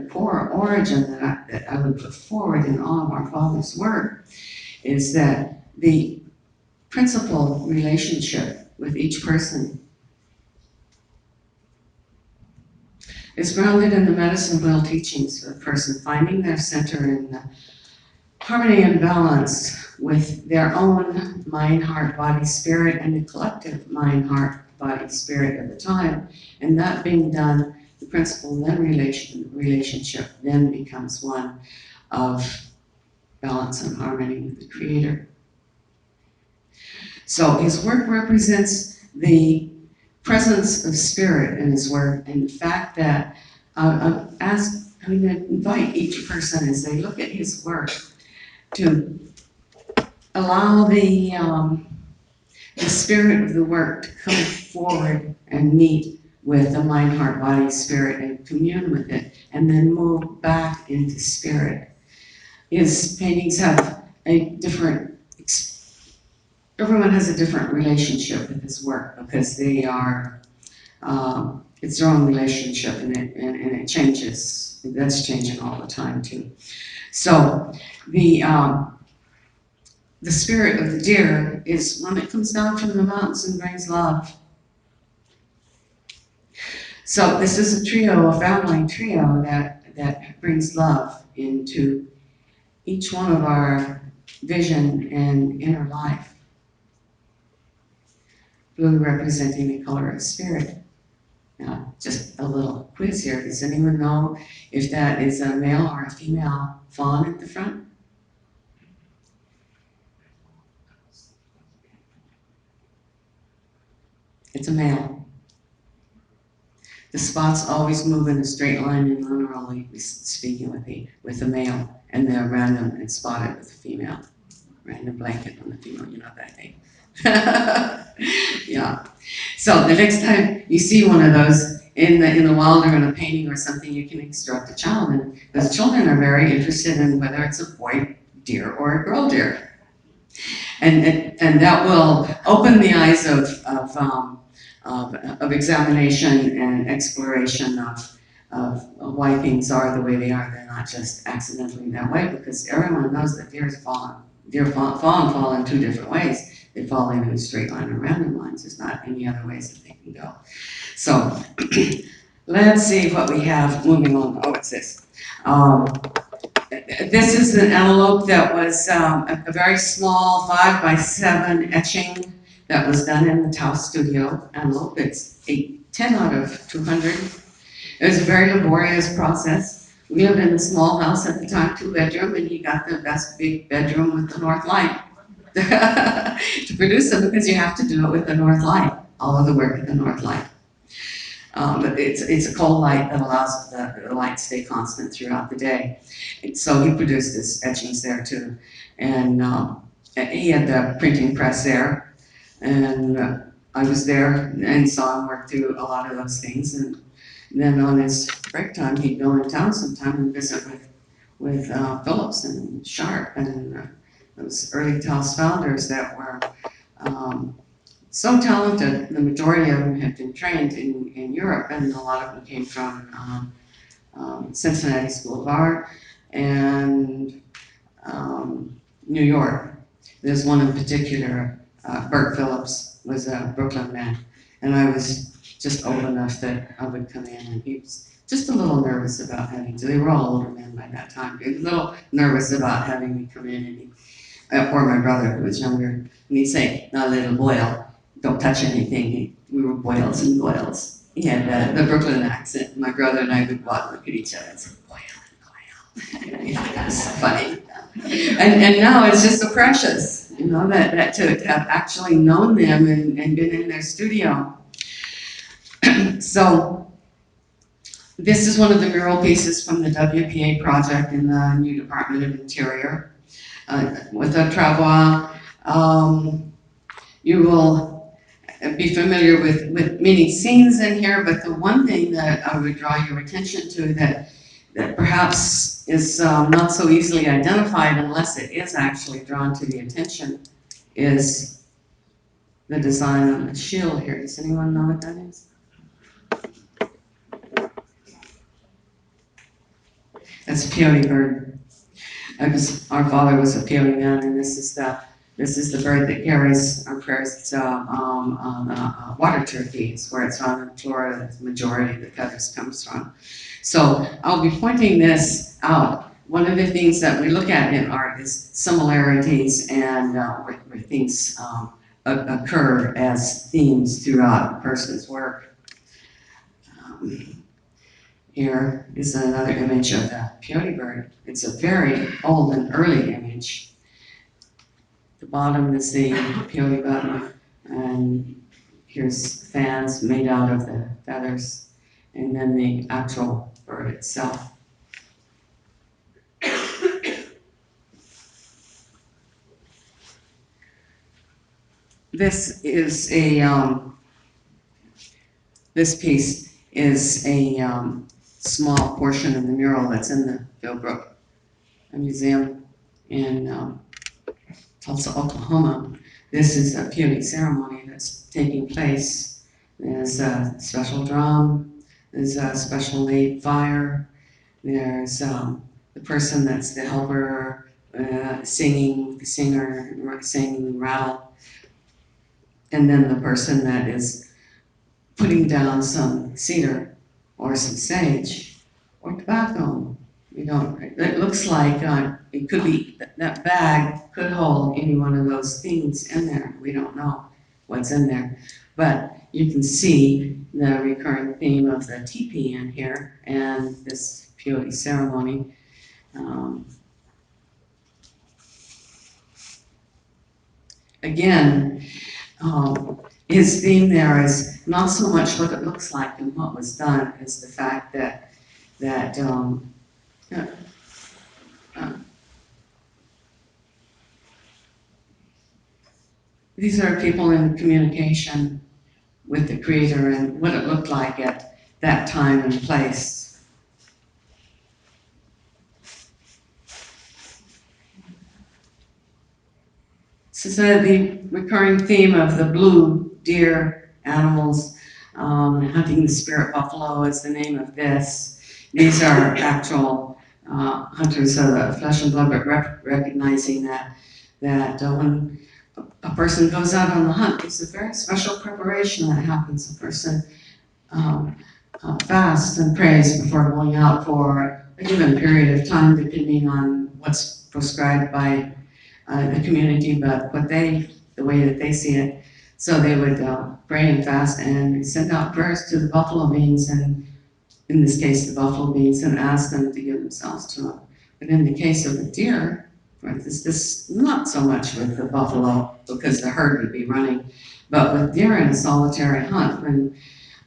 core origin that I would put forward in all of our Father's work, is that the principal relationship with each person is grounded in the medicine wheel teachings of the person, finding their center in the harmony and balance with their own mind, heart, body, spirit, and the collective mind, heart, body, spirit at the time. And that being done, the principal then relationship then becomes one of balance and harmony with the Creator. So his work represents the presence of spirit in his work, and the fact that I'm going to invite each person as they look at his work to allow the spirit of the work to come forward and meet with the mind, heart, body, spirit, and commune with it, and then move back into spirit his paintings have a different, everyone has a different relationship with his work because they are, it's their own relationship and it changes. That's changing all the time too. So the spirit of the deer is when it comes down from the mountains and brings love. So this is a trio, a family trio that brings love into each one of our vision and inner life. Blue representing the color of spirit. Now, just a little quiz here. Does anyone know if that is a male or a female fawn at the front? It's a male. The spots always move in a straight line and linearly speaking with the male, and they're random and spotted with the female. Random blanket on the female, you know that thing. Yeah. So the next time you see one of those in the wild or in a painting or something, you can instruct a child, and because children are very interested in whether it's a boy deer or a girl deer, and that will open the eyes of examination and exploration of why things are the way they are. They're not just accidentally that way, because everyone knows that deer fall in two different ways. They fall in a straight line or random lines. There's not any other ways that they can go. So let's see what we have moving on. Oh, it's this. This is an envelope that was a very small 5x7 etching that was done in the Taos studio envelope. It's 10 out of 200. It was a very laborious process. We lived in a small house at the time, 2-bedroom, and he got the best big bedroom with the north light to produce them, because you have to do it with the north light, all of the work with the north light. But it's a cold light that allows the light to stay constant throughout the day. And so he produced his etchings there too. And he had the printing press there. And I was there and saw him work through a lot of those things. And then on his break time, he'd go in town sometime and visit with Phillips and Sharp and those early Taos founders that were so talented. The majority of them had been trained in Europe, and a lot of them came from Cincinnati School of Art and New York. There's one in particular, Bert Phillips was a Brooklyn man, and I was just old enough that I would come in, and he was just a little nervous about having to. They were all older men by that time. He was a little nervous about having me come in, and or my brother who was younger, and he'd say, "Now, little boil, don't touch anything." We were boils and goils. He had the Brooklyn accent. My brother and I would look at each other and say, "Boil and goil." It was funny. And now it's just so precious, you know, that to have actually known them and been in their studio. So this is one of the mural pieces from the WPA project in the new Department of Interior. With a travois, you will be familiar with many scenes in here, but the one thing that I would draw your attention to that perhaps is not so easily identified unless it is actually drawn to the attention is the design on the shield here. Does anyone know what that is? That's a peony bird. Our father was a peony man, and this is the bird that carries our prayers on water turkeys, where it's found in Florida. The majority of the feathers comes from. So I'll be pointing this out. One of the things that we look at in art is similarities and where things occur as themes throughout a person's work. Here is another image of the peony bird. It's a very old and early image. The bottom is the peony button, and here's fans made out of the feathers, and then the actual bird itself. This is this piece is a small portion of the mural that's in the Philbrook Museum. in Tulsa, Oklahoma. This is a peyote ceremony that's taking place. There's a special drum, there's a special laid fire, there's the person that's the helper singing, the singer singing the rattle, and then the person that is putting down some cedar or some sage or tobacco. You know, it looks like it could be, that bag could hold any one of those things in there. We don't know what's in there. But you can see the recurring theme of the teepee in here and this peyote ceremony. Again, his theme there is not so much what it looks like and what was done, as the fact that these are people in communication with the Creator and what it looked like at that time and place. So the recurring theme of the blue deer animals, hunting the spirit buffalo is the name of this. These are actual hunters of the flesh and blood, but recognizing that when a person goes out on the hunt, there's a very special preparation that happens. A person fasts and prays before going out for a given period of time, depending on what's prescribed by the community, but the way that they see it. So they would pray and fast and send out prayers to the buffalo beings, and in this case the buffalo beings, and ask them to give themselves to them. But in the case of the deer, for instance, this not so much with the buffalo because the herd would be running, but with deer in a solitary hunt, when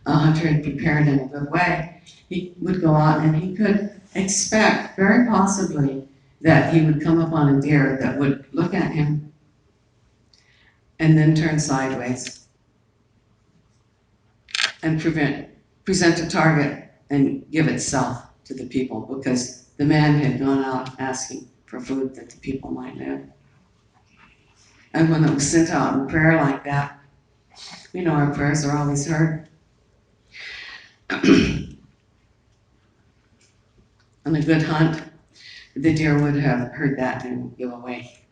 a hunter had prepared in a good way, he would go out and he could expect, very possibly, that he would come upon a deer that would look at him and then turn sideways and present a target and give itself to the people, because the man had gone out asking for food that the people might live. And when it was sent out in prayer like that, you know, our prayers are always heard. On a good hunt, the deer would have heard that and go away.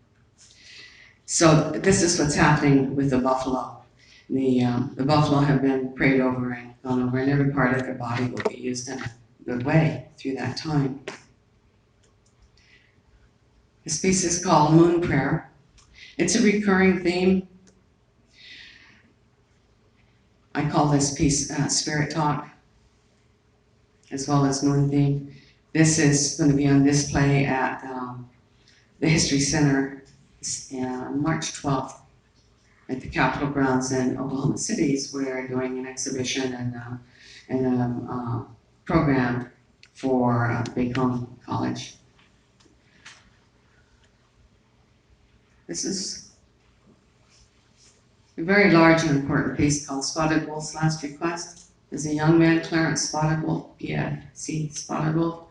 So this is what's happening with the buffalo. The buffalo have been prayed over and gone over, and every part of their body will be used in a good way through that time. This piece is called Moon Prayer. It's a recurring theme. I call this piece Spirit Talk, as well as Moon Theme. This is going to be on display at the History Center on March 12th at the Capitol grounds in Oklahoma City. We're doing an exhibition and a program for Big Home College. This is a very large and important piece called Spotted Wolf's Last Request. There's a young man, Clarence Spotted Wolf, P.F.C. Spotted Wolf,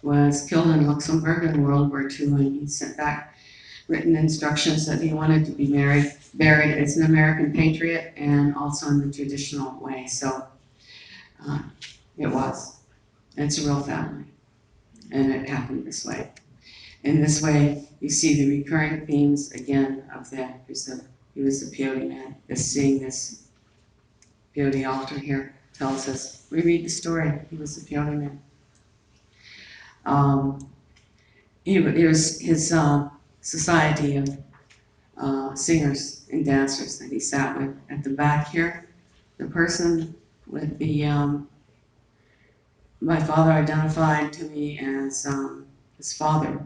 was killed in Luxembourg in World War II, and he sent back written instructions that he wanted to be buried as an American patriot and also in the traditional way. So it was. It's a real family, and it happened this way. In this way, you see the recurring themes again of that. He was the peyote man. Seeing this peyote altar here tells us, we read the story, he was the peyote man. Here's his society of singers and dancers that he sat with. At the back here, the person with the, my father identified to me as his father,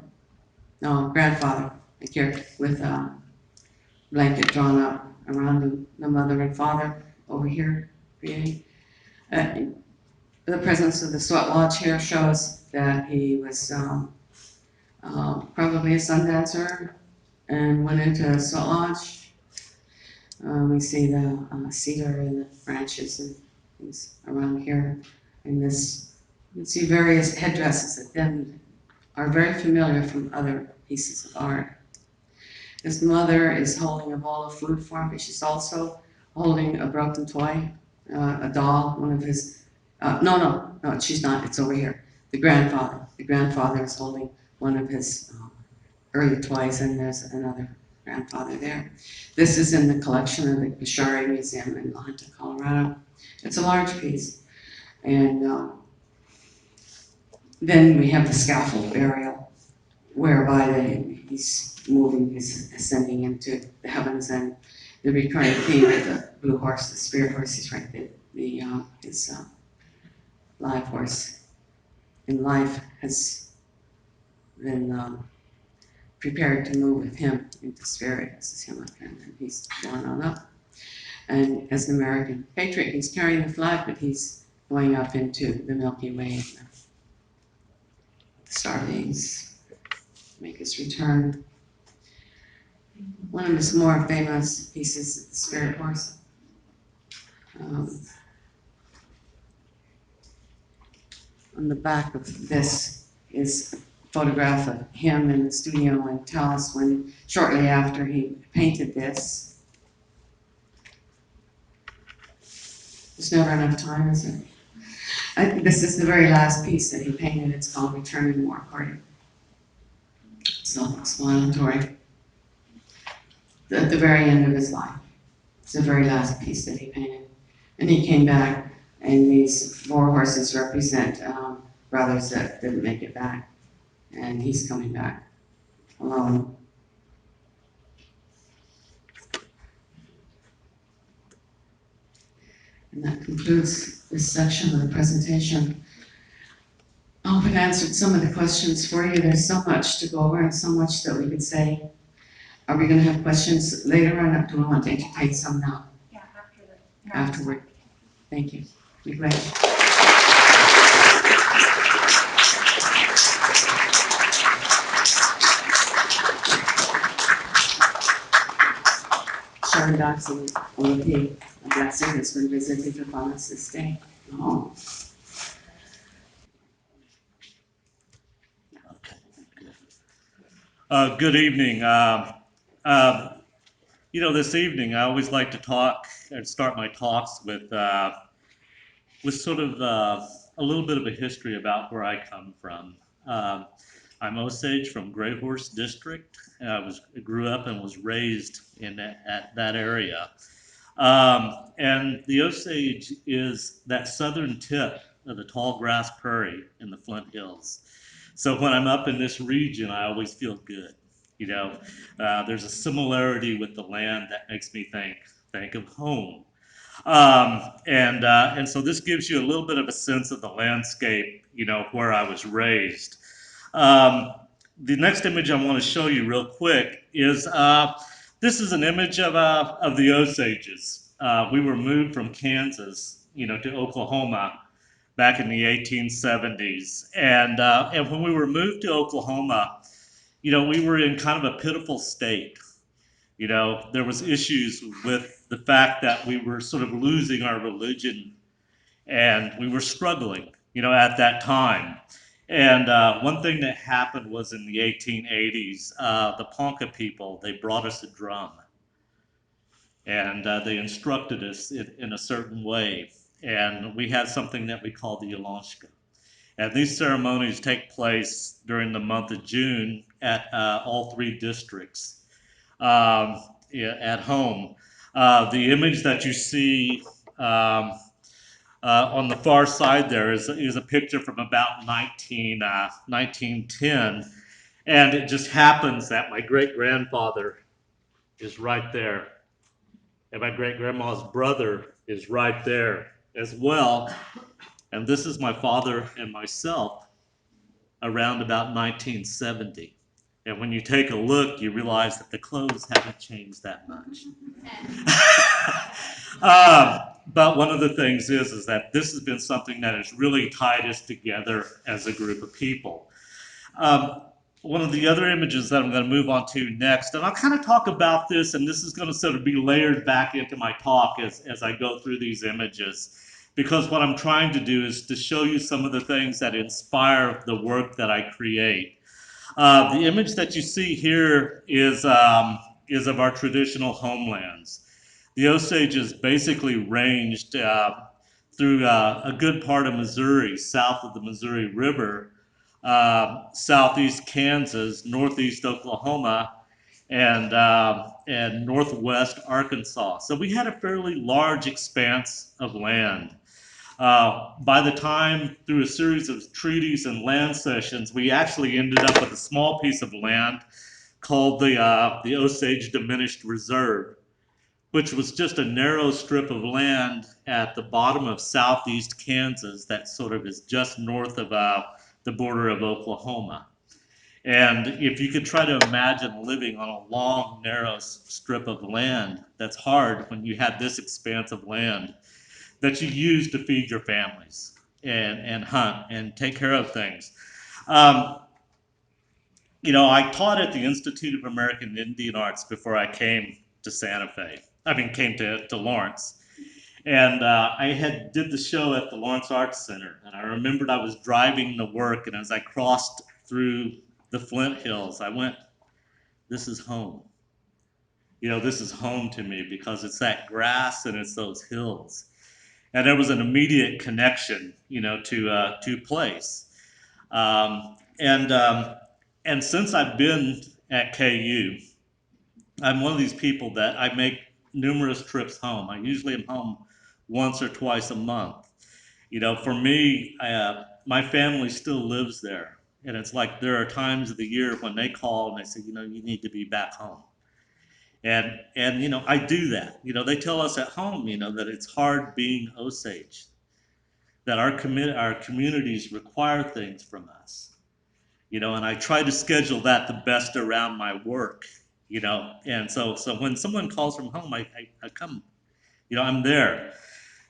no, grandfather, like here, with a blanket drawn up around the mother and father over here, really. The presence of the sweat lodge here shows that he was probably a sun dancer and went into a sweat lodge. We see the cedar and the branches and things around here. And this, you can see various headdresses that then are very familiar from other pieces of art. His mother is holding a bowl of food for him, but she's also holding a broken toy, a doll, one of his, no, she's not, it's over here. The grandfather is holding one of his early toys, and there's another grandfather there. This is in the collection of the Bishari Museum in Elancha, Colorado. It's a large piece. And then we have the scaffold burial, whereby he's moving, he's ascending into the heavens, and the recurring theme of the blue horse, the spirit horse, is right there. His live horse in life has been prepared to move with him into spirit. This is him up here, and he's going on up. And as an American patriot, he's carrying the flag, but he's going up into the Milky Way. And the star beings make his return. One of his more famous pieces is the spirit horse. On the back of this is a photograph of him in the studio in Taos when shortly after he painted this. There's never enough time, is there? This is the very last piece that he painted. It's called Return to the War Party. Self-explanatory. At the very end of his life. It's the very last piece that he painted. And he came back, and these 4 horses represent brothers that didn't make it back. And he's coming back alone. And that concludes this section of the presentation. I hope it answered some of the questions for you. There's so much to go over and so much that we could say. Are we going to have questions later on, or do we want to entertain some now? Yeah, after the. Afterward. Thank you. Be glad. Sharon Doxson, OLP, a blessing has been visited upon us this day. Oh. Good evening. This evening I always like to talk and start my talks with sort of a little bit of a history about where I come from. I'm Osage from Gray Horse District. I grew up and was raised at that area. And the Osage is that southern tip of the tall grass prairie in the Flint Hills. So when I'm up in this region, I always feel good. There's a similarity with the land that makes me think of home. And so this gives you a little bit of a sense of the landscape, where I was raised. The next image I want to show you real quick is this is an image of the Osages. We were moved from Kansas, to Oklahoma back in the 1870s. And when we were moved to Oklahoma, we were in kind of a pitiful state. There was issues with the fact that we were sort of losing our religion, and we were struggling, at that time. And one thing that happened was in the 1880s, the Ponca people, they brought us a drum. And they instructed us in a certain way. And we had something that we call the Elancha. And these ceremonies take place during the month of June at all 3 districts at home. The image that you see on the far side there is a picture from about 1910. And it just happens that my great-grandfather is right there. And my great-grandma's brother is right there as well. And this is my father and myself around about 1970. And when you take a look, you realize that the clothes haven't changed that much. But one of the things is that this has been something that has really tied us together as a group of people. One of the other images that I'm going to move on to next, and I'll kind of talk about this, and this is going to sort of be layered back into my talk as I go through these images, because what I'm trying to do is to show you some of the things that inspire the work that I create. The image that you see here is of our traditional homelands. The Osages basically ranged through a good part of Missouri, south of the Missouri River, southeast Kansas, northeast Oklahoma, and northwest Arkansas. So we had a fairly large expanse of land. By the time, through a series of treaties and land cessions, we actually ended up with a small piece of land called the Osage Diminished Reserve, which was just a narrow strip of land at the bottom of southeast Kansas that sort of is just north of the border of Oklahoma. And if you could try to imagine living on a long, narrow strip of land, that's hard when you had this expanse of land that you use to feed your families and hunt and take care of things. Um, I taught at the Institute of American Indian Arts before I came to Santa Fe. Came to Lawrence. And I did the show at the Lawrence Arts Center. And I remembered I was driving to work, and as I crossed through the Flint Hills, I went, this is home. This is home to me because it's that grass and it's those hills. And there was an immediate connection, to place. Um, and and since I've been at KU, I'm one of these people that I make numerous trips home. I usually am home once or twice a month. For me, my family still lives there, and it's like there are times of the year when they call and they say, you need to be back home. And I do that. They tell us at home, that it's hard being Osage, that our communities require things from us, and I try to schedule that the best around my work, and so when someone calls from home, I come, I'm there.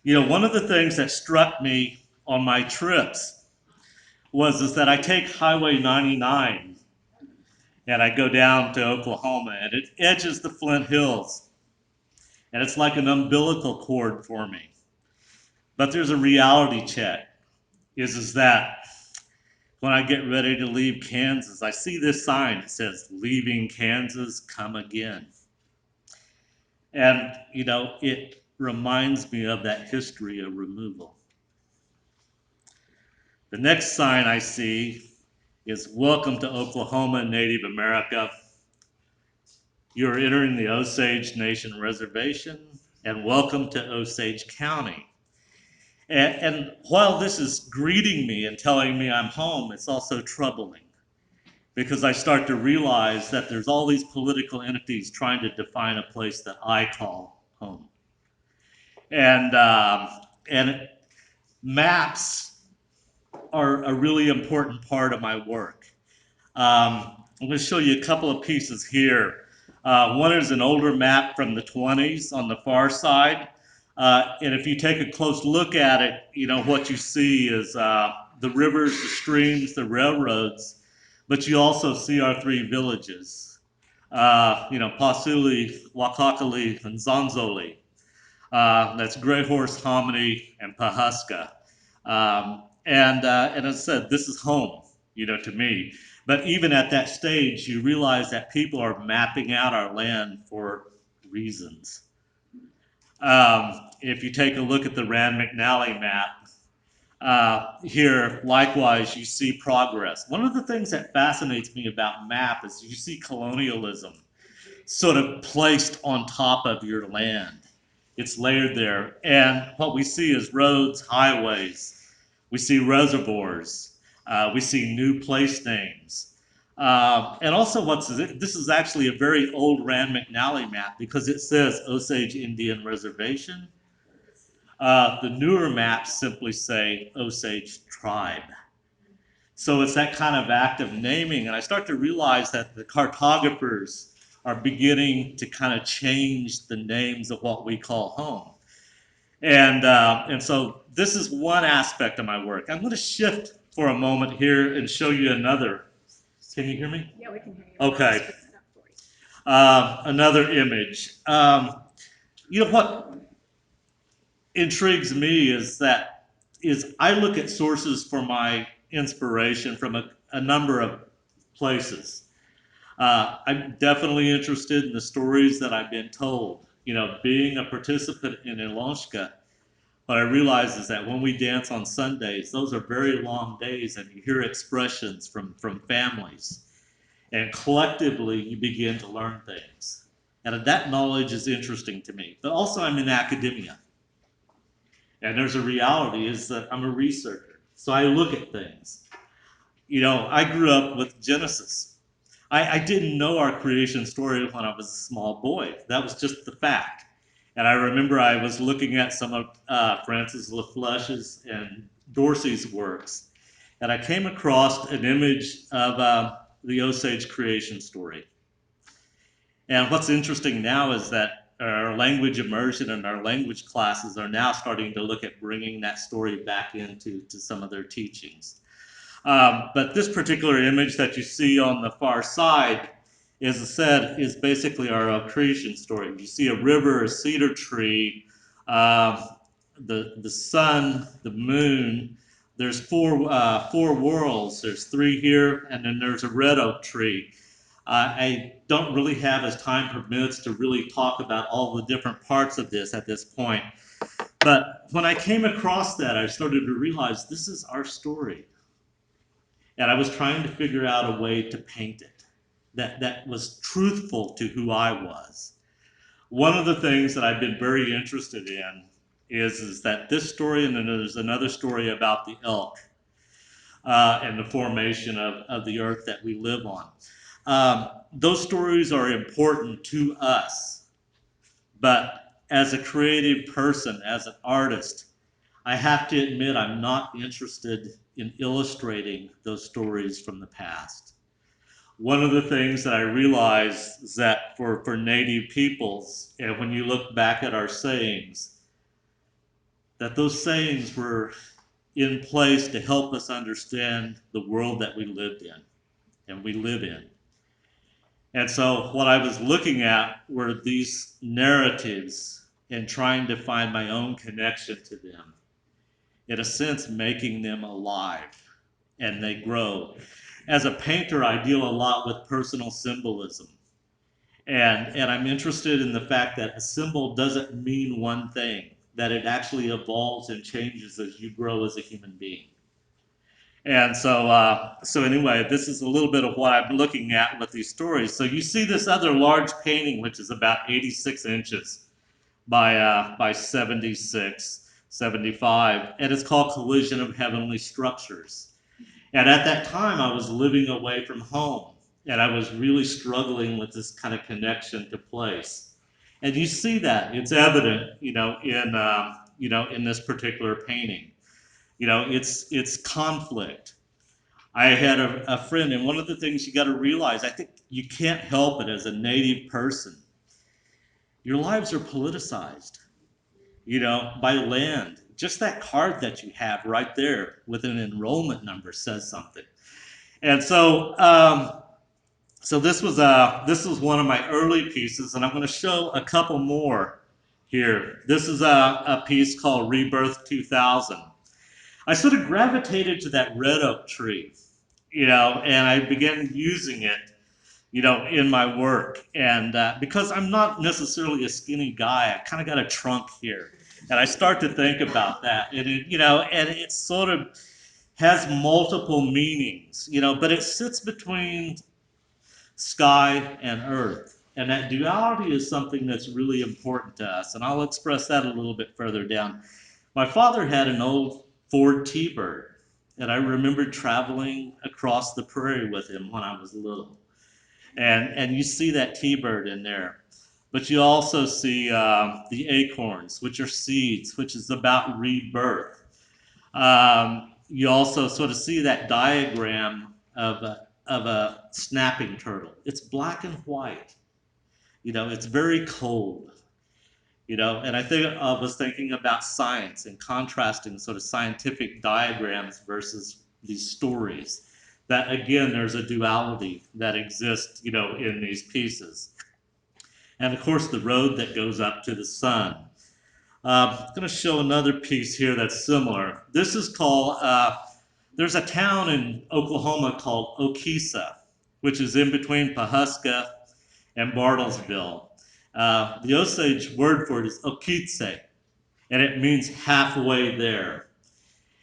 One of the things that struck me on my trips is that I take Highway 99 and I go down to Oklahoma, and it edges the Flint Hills, and it's like an umbilical cord for me. But there's a reality check, is that when I get ready to leave Kansas, I see this sign that says, "Leaving Kansas, come again." And, it reminds me of that history of removal. The next sign I see is, "Welcome to Oklahoma, Native America. You're entering the Osage Nation Reservation, and welcome to Osage County." And while this is greeting me and telling me I'm home, it's also troubling, because I start to realize that there's all these political entities trying to define a place that I call home. And maps are a really important part of my work. I'm going to show you a couple of pieces here. One is an older map from the 20s on the far side. And if you take a close look at it, what you see is the rivers, the streams, the railroads, but you also see our three villages, Pasuli, Wakakali, and Zanzoli. That's Gray Horse, Hominy, and Pahuska. And as I said, this is home, to me. But even at that stage, you realize that people are mapping out our land for reasons. If you take a look at the Rand McNally map, here, likewise, you see progress. One of the things that fascinates me about map is you see colonialism sort of placed on top of your land. It's layered there. And what we see is roads, highways. We see reservoirs. We see new place names. And also, this is actually a very old Rand McNally map, because it says Osage Indian Reservation. The newer maps simply say Osage Tribe. So it's that kind of active naming. And I start to realize that the cartographers are beginning to kind of change the names of what we call home. And so this is one aspect of my work. I'm going to shift for a moment here and show you another. Can you hear me? Yeah, we can hear you. Okay. Another image. What intrigues me is I look at sources for my inspiration from a number of places. I'm definitely interested in the stories that I've been told. You know, being a participant in Elancha, what I realize is that when we dance on Sundays, those are very long days, and you hear expressions from families. And collectively, you begin to learn things. And that knowledge is interesting to me. But also, I'm in academia. And there's a reality is that I'm a researcher. So I look at things. You know, I grew up with Genesis. I didn't know our creation story when I was a small boy. That was just the fact. And I remember I was looking at some of Francis Laflèche's and Dorsey's works, and I came across an image of the Osage creation story. And what's interesting now is that our language immersion and our language classes are now starting to look at bringing that story back into some of their teachings. But this particular image that you see on the far side, as I said, is basically our creation story. You see a river, a cedar tree, the sun, the moon. There's four worlds. There's three here, and then there's a red oak tree. I don't really have, as time permits, to really talk about all the different parts of this at this point. But when I came across that, I started to realize this is our story. And I was trying to figure out a way to paint it that was truthful to who I was. One of the things that I've been very interested in is that this story, and then there's another story about the elk and the formation of the earth that we live on. Those stories are important to us, but as a creative person, as an artist, I have to admit I'm not interested in illustrating those stories from the past. One of the things that I realize is that for Native peoples, and when you look back at our sayings, that those sayings were in place to help us understand the world that we lived in and we live in. And so what I was looking at were these narratives and trying to find my own connection to them. In a sense, making them alive, and they grow. As a painter, I deal a lot with personal symbolism. And I'm interested in the fact that a symbol doesn't mean one thing, that it actually evolves and changes as you grow as a human being. And so anyway, this is a little bit of what I'm looking at with these stories. So you see this other large painting, which is about 86 inches by 76, 75, and it's called Collision of Heavenly Structures. And at that time, I was living away from home, and I was really struggling with this kind of connection to place. And you see that it's evident, in this particular painting. You know, it's conflict. I had a friend, and one of the things you got to realize, I think you can't help it as a Native person. Your lives are politicized, by land. Just that card that you have right there with an enrollment number says something. And so this was one of my early pieces, and I'm going to show a couple more here. This is a piece called Rebirth 2000. I sort of gravitated to that red oak tree, and I began using it, in my work. And because I'm not necessarily a skinny guy, I kind of got a trunk here. And I start to think about that. And it sort of has multiple meanings, but it sits between sky and earth. And that duality is something that's really important to us. And I'll express that a little bit further down. My father had an old Ford T-Bird, and I remember traveling across the prairie with him when I was little. And you see that T-Bird in there. But you also see the acorns, which are seeds, which is about rebirth. You also sort of see that diagram of a snapping turtle. It's black and white. It's very cold. And I was thinking about science and contrasting sort of scientific diagrams versus these stories. That again, there's a duality that exists, in these pieces. And of course, the road that goes up to the sun. I'm going to show another piece here that's similar. This is called, there's a town in Oklahoma called Okesa. which is in between Pawhuska and Bartlesville. The Osage word for it is Okitse, and it means halfway there.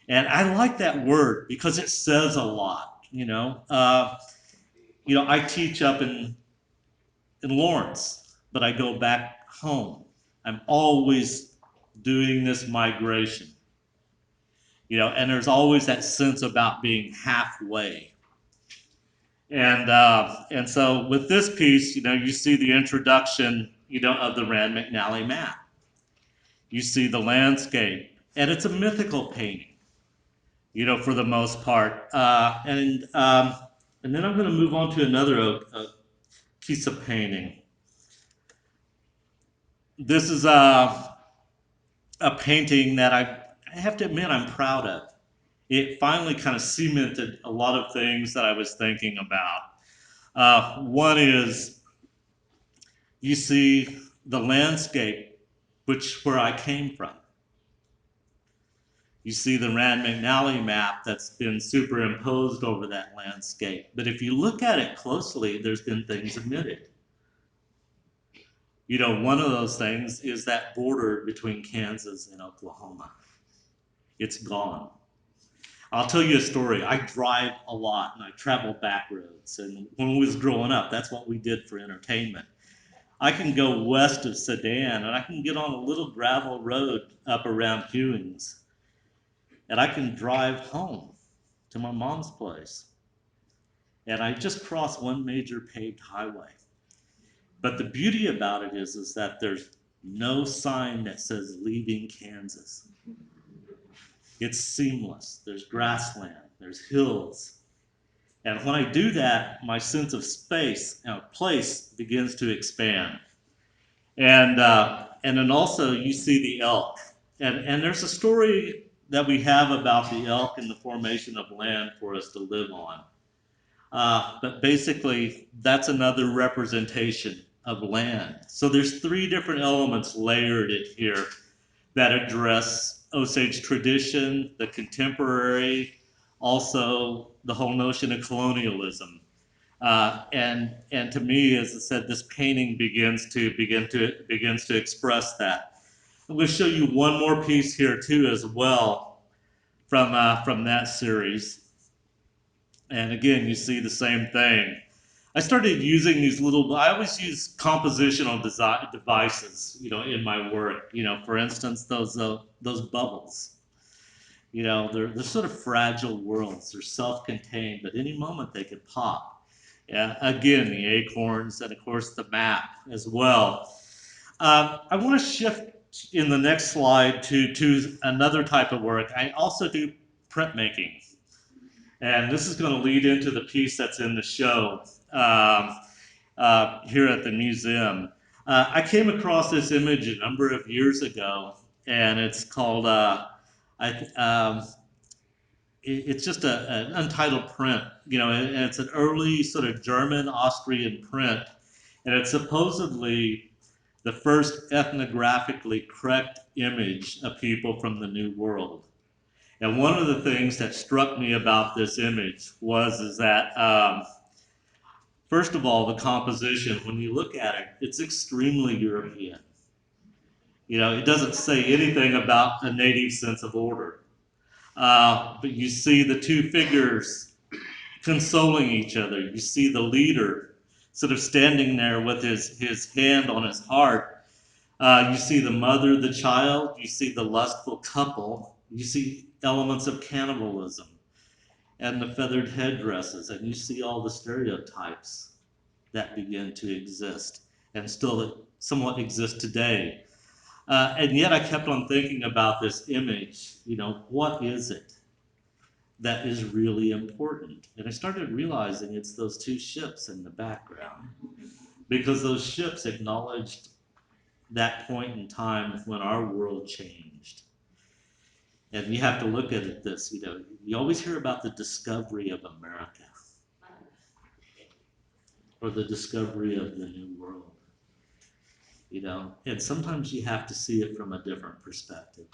And I like that word because it says a lot, you know. I teach up in Lawrence, but I go back home. I'm always doing this migration, and there's always that sense about being halfway. And so with this piece, you see the introduction, of the Rand McNally map. You see the landscape, and it's a mythical painting, for the most part. And then I'm going to move on to another piece of painting. This is a painting that I have to admit I'm proud of. It finally kind of cemented a lot of things that I was thinking about. One is you see the landscape, where I came from. You see the Rand McNally map that's been superimposed over that landscape. But if you look at it closely, there's been things omitted. One of those things is that border between Kansas and Oklahoma. It's gone. I'll tell you a story. I drive a lot and I travel back roads. And when we was growing up, that's what we did for entertainment. I can go west of Sedan and I can get on a little gravel road up around Hewings. And I can drive home to my mom's place. And I just crossed one major paved highway. But the beauty about it is that there's no sign that says leaving Kansas. It's seamless. There's grassland, there's hills. And when I do that, my sense of space and place begins to expand. And then also you see the elk. And there's a story that we have about the elk and the formation of land for us to live on. But basically, that's another representation of land. So there's three different elements layered in here that address Osage tradition, the contemporary, also the whole notion of colonialism. And to me, as I said, this painting begins to express that. I'm going to show you one more piece here too, as well, from that series. And again, you see the same thing. I started using these I always use compositional devices, in my work. For instance, those bubbles. They're sort of fragile worlds. They're self-contained, but any moment they could pop. Yeah, again, the acorns and of course the map as well. I want to shift in the next slide to another type of work. I also do printmaking. And this is going to lead into the piece that's in the show here at the museum. I came across this image a number of years ago, and it's called, it's just an untitled print, and it's an early sort of German, Austrian print, and it's supposedly the first ethnographically correct image of people from the New World. And one of the things that struck me about this image is that, first of all, the composition, when you look at it, it's extremely European. It doesn't say anything about a native sense of order. But you see the two figures consoling each other. You see the leader sort of standing there with his hand on his heart. You see the mother, the child. You see the lustful couple. You see elements of cannibalism and the feathered headdresses, and you see all the stereotypes that begin to exist and still somewhat exist today. And yet I kept on thinking about this image, what is it that is really important? And I started realizing it's those two ships in the background, because those ships acknowledged that point in time when our world changed. And you have to look at it this, you always hear about the discovery of America or the discovery of the New World, and sometimes you have to see it from a different perspective.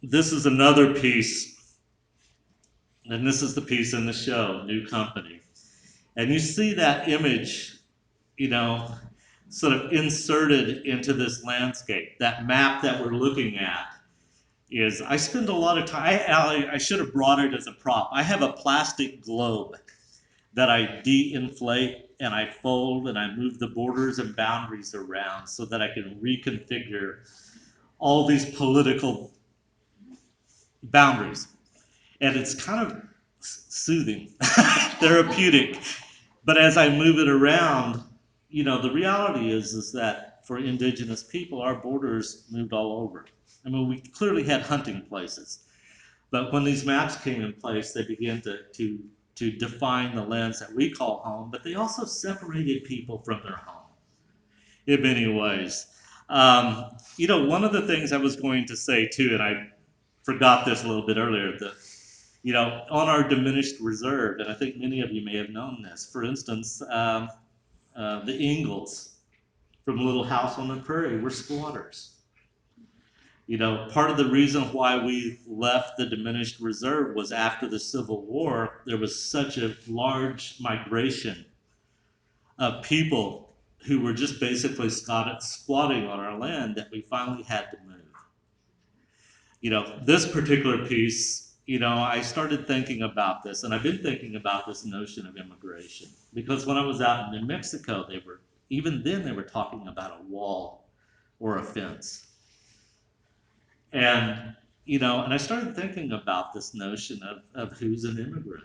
This is another piece And this is the piece in the show, New Company. And you see that image, you know, sort of inserted into this landscape. That map that we're looking at is, I spend a lot of time, I should have brought it as a prop. I have a plastic globe that I de-inflate and I fold and I move the borders and boundaries around so that I can reconfigure all these political boundaries. And it's kind of soothing, therapeutic. But as I move it around, you know, the reality is that for indigenous people, our borders moved all over. I mean, we clearly had hunting places. But when these maps came in place, they began to define the lands that we call home, but they also separated people from their home in many ways. You know, one of the things I was going to say too, and I forgot this a little bit earlier, that, you know, on our diminished reserve, and I think many of you may have known this, for instance, the Ingalls from Little House on the Prairie were squatters. You know, part of the reason why we left the diminished reserve was after the Civil War, there was such a large migration of people who were just basically squatting on our land that we finally had to move. You know, this particular piece, you know, I started thinking about this, and I've been thinking about this notion of immigration, because when I was out in New Mexico, even then they were talking about a wall or a fence. And, you know, and I started thinking about this notion of who's an immigrant.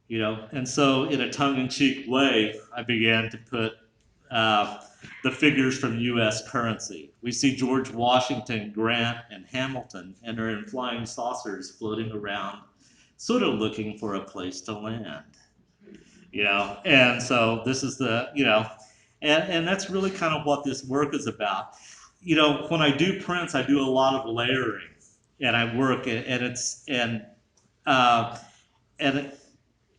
You know, and so in a tongue-in-cheek way, I began to put the figures from U.S. currency. We see George Washington, Grant, and Hamilton, and they're in flying saucers floating around, sort of looking for a place to land. You know, and so this is the, you know, and that's really kind of what this work is about. You know, when I do prints, I do a lot of layering, and I work, uh, and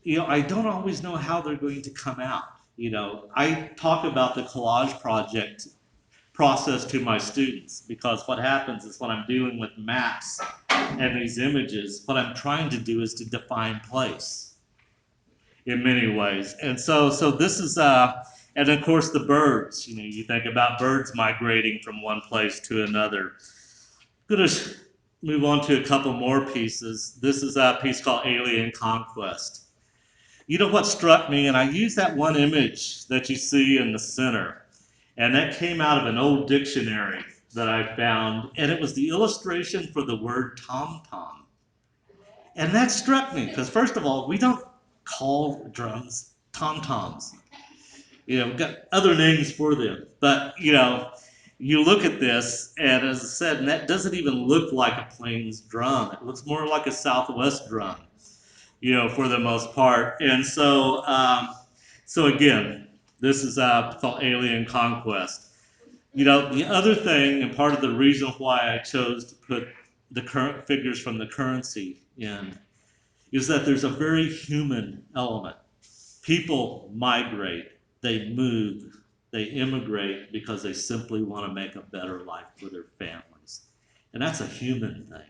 you know, I don't always know how they're going to come out. You know, I talk about the collage project process to my students, because what happens is when I'm dealing with maps and these images, what I'm trying to do is to define place in many ways. And so this is, and of course the birds, you know, you think about birds migrating from one place to another. I'm going to move on to a couple more pieces. This is a piece called Alien Conquest. You know what struck me, and I use that one image that you see in the center, and that came out of an old dictionary that I found, and it was the illustration for the word tom-tom. And that struck me, because first of all, we don't call drums tom-toms. You know, we've got other names for them. But, you know, you look at this, and as I said, and that doesn't even look like a Plains drum. It looks more like a Southwest drum, you know, for the most part. And so, so again, this is called Alien Conquest. You know, the other thing, and part of the reason why I chose to put the current figures from the currency in, is that there's a very human element. People migrate, they move, they immigrate because they simply want to make a better life for their families. And that's a human thing.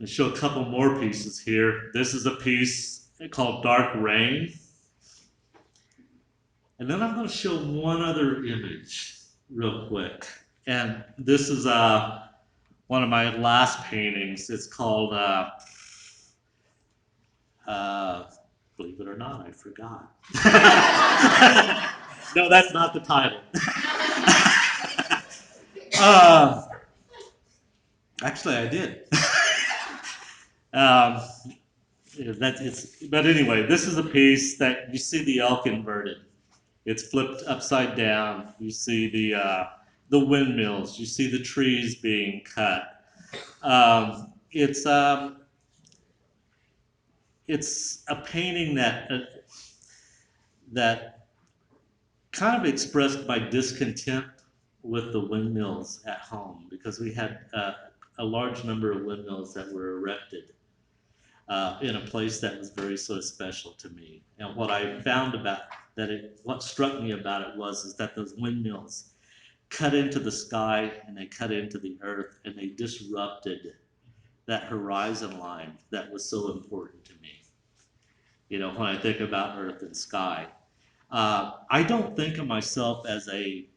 I'll show a couple more pieces here. This is a piece called Dark Rain. And then I'm going to show one other image real quick. And this is one of my last paintings. It's called, believe it or not, I forgot. No, that's not the title. Actually, I did. But anyway, this is a piece that you see the elk inverted. It's flipped upside down. You see the windmills. You see the trees being cut. It's a painting that kind of expressed my discontent with the windmills at home, because we had a large number of windmills that were erected in a place that was very sort of special to me. And what I found about what struck me about it is that those windmills cut into the sky and they cut into the earth and they disrupted that horizon line that was so important to me. You know, when I think about earth and sky. I don't think of myself as a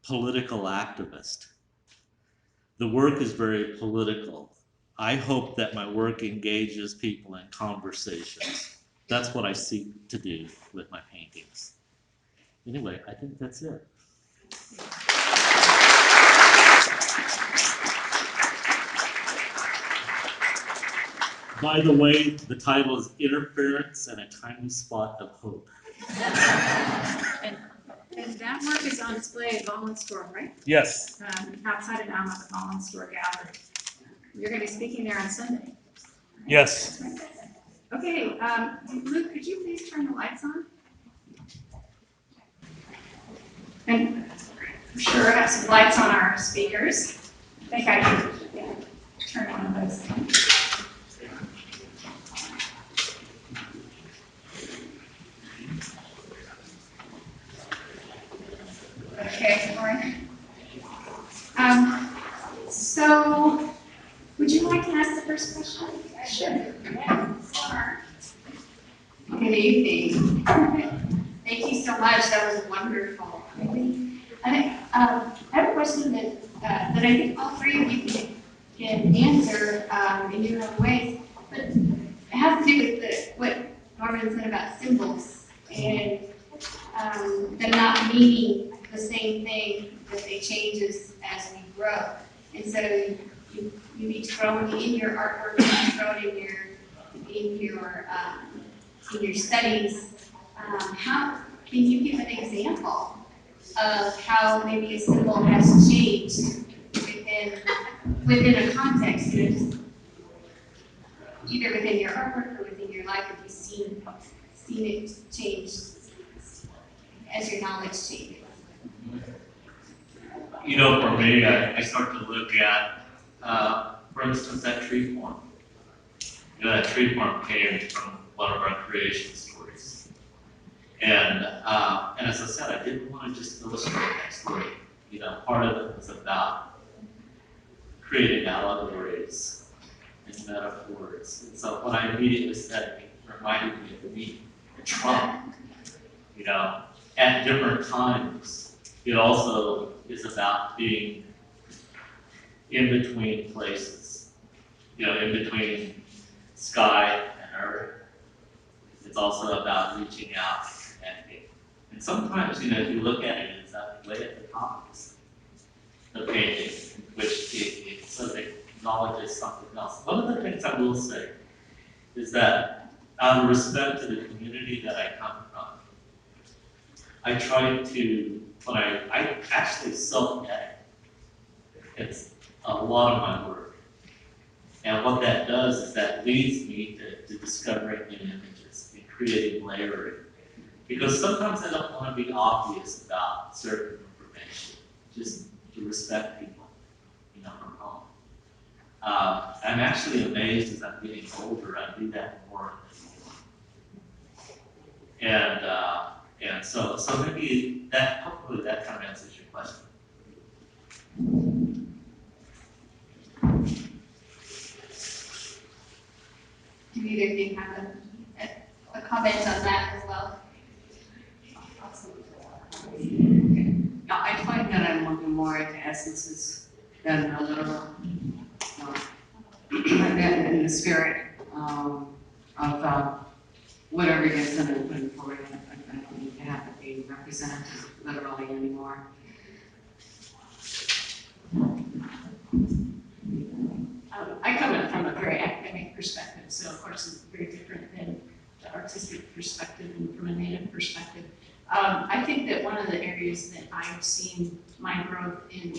political activist. The work is very political. I hope that my work engages people in conversations. That's what I seek to do with my paintings. Anyway, I think that's it. By the way, the title is Interference and a Tiny Spot of Hope. And that work is on display at Homelands store, right? Yes. Outside of Alma, the Homelands store gallery. You're going to be speaking there on Sunday. Yes. That's right. Okay, Luke, could you please turn the lights on? And I'm sure I have some lights on our speakers. I think I can turn one of those on. Okay, Lauren. So, would you like to ask the first question? Sure. Good evening. Thank you so much. That was wonderful. I have a question that I think all three of you can answer in your own ways, but it has to do with what Norman said about symbols and them not meaning the same thing, that they change as we grow. And so you each grown in your artwork, you each grown in your studies. How can you give an example of how maybe a symbol has changed within a context? You know, just either within your artwork or within your life, have you seen it change as your knowledge changes? You know, for me, I start to look at, for instance, that tree form. You know, that tree form came from one of our creation stories. And as I said, I didn't want to just illustrate that story. You know, part of it was about creating allegories and metaphors. And so what I immediately said, it reminded me of the trunk, you know, at different times. It also is about being in between places, you know, in between sky and earth. It's also about reaching out and connecting. And sometimes, you know, if you look at it, it's way at the top of the painting, which it sort of acknowledges something else. One of the things I will say is that out of respect to the community that I come from, I try to, when I actually self-edit. It's a lot of my work. And what that does is that leads me to discovering new images and creating layering. Because sometimes I don't want to be obvious about certain information, just to respect people, you know, from home. I'm actually amazed as I'm getting older, I do that more and more. And so maybe that, hopefully that kind of answers your question. Do either of you have a comment on that as well? Yeah, I find that I'm looking more at essences than the literal. In the spirit of whatever it is that I'm putting forward. I don't need to have it be represented literally anymore. I come from a very academic perspective, so of course it's very different than the artistic perspective and from a native perspective. I think that one of the areas that I've seen my growth in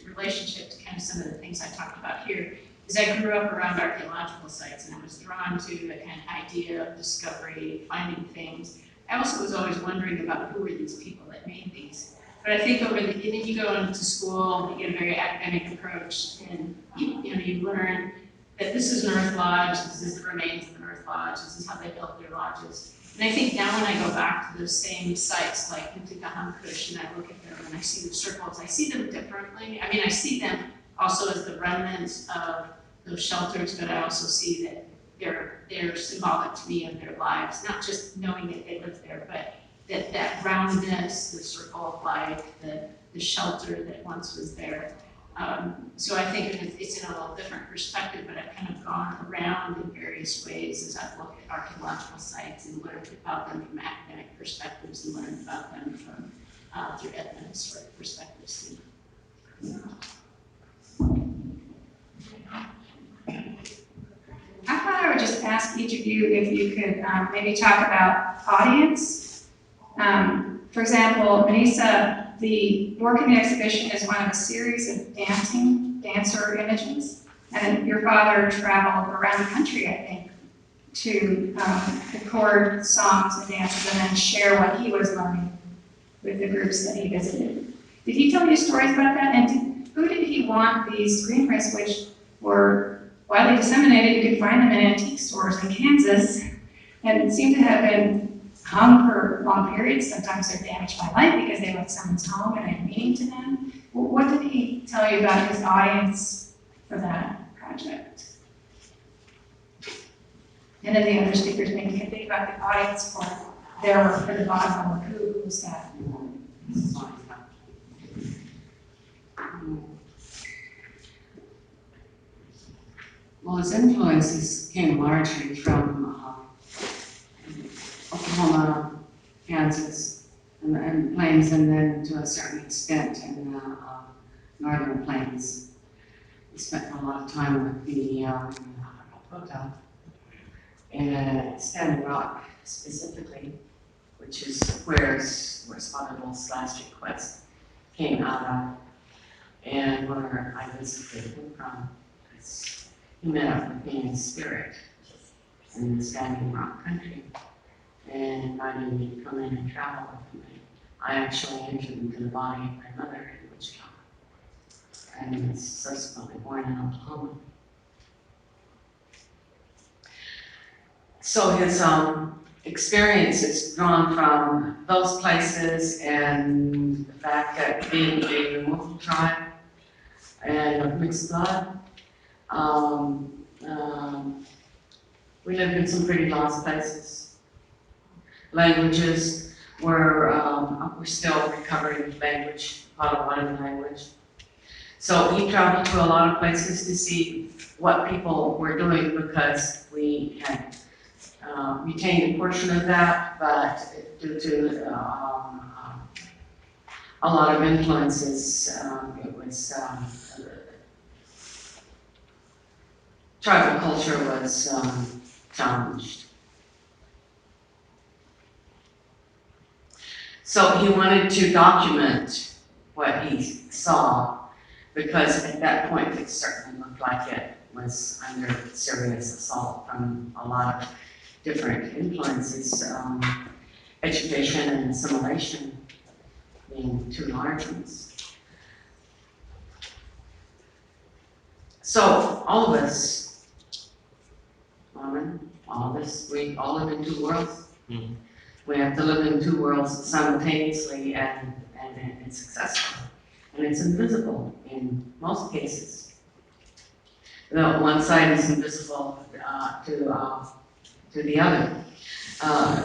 relationship to kind of some of the things I talked about here is I grew up around archaeological sites and I was drawn to the kind of idea of discovery, finding things. I also was always wondering about who were these people that made these. But I think and then you go into school, you get a very academic approach, and you learn that this is an earth lodge, this is the remains of an earth lodge, this is how they built their lodges. And I think now when I go back to those same sites like Intihuatana and I look at them and I see the circles, I see them differently. I mean, I see them also as the remnants of those shelters, but I also see that they're symbolic to me of their lives, not just knowing that they live there, but that roundness, the circle of life, the shelter that once was there. So I think it's in a little different perspective, but I've kind of gone around in various ways as I've looked at archaeological sites and learned about them from academic perspectives and learned about them from through ethnohistoric perspectives too. I thought I would just ask each of you if you could maybe talk about audience. For example, Manisa, the work in the exhibition is one of a series of dancer images, and your father traveled around the country, I think, to record songs and dances and then share what he was learning with the groups that he visited. Did he tell you stories about that? And who did he want these screen prints, which were widely disseminated? You could find them in antique stores in Kansas, and seem to have been hung for long periods. Sometimes they're damaged by light because they left someone's home and had meaning to them. What did he tell you about his audience for that project? And then the other speakers maybe can think about the audience for their work for the bottom work. Who was that? Well, his influences came largely from Oklahoma, Kansas, and Plains, and then to a certain extent in the northern Plains. He spent a lot of time with the Lakota and Standing Rock specifically, which is where Spotted last request came out of, and where I visited him from. He met up with me in spirit in the Standing Rock country and invited me to come in and travel with him. I actually entered into the body of my mother in Wichita, and was subsequently born in Oklahoma. So his experience is drawn from those places and the fact that being a removal tribe and of mixed blood, we lived in some pretty lost places. Languages we're still recovering language, Potawatomi language. So he traveled to a lot of places to see what people were doing because we had retained a portion of that, but due to a lot of influences, it was tribal culture was challenged. So he wanted to document what he saw, because at that point it certainly looked like it was under serious assault from a lot of different influences, education and assimilation being two large ones. So all of us, all of us, we all live in two worlds. Mm-hmm. We have to live in two worlds simultaneously, and it's successful. And it's invisible in most cases. Though one side is invisible to the other.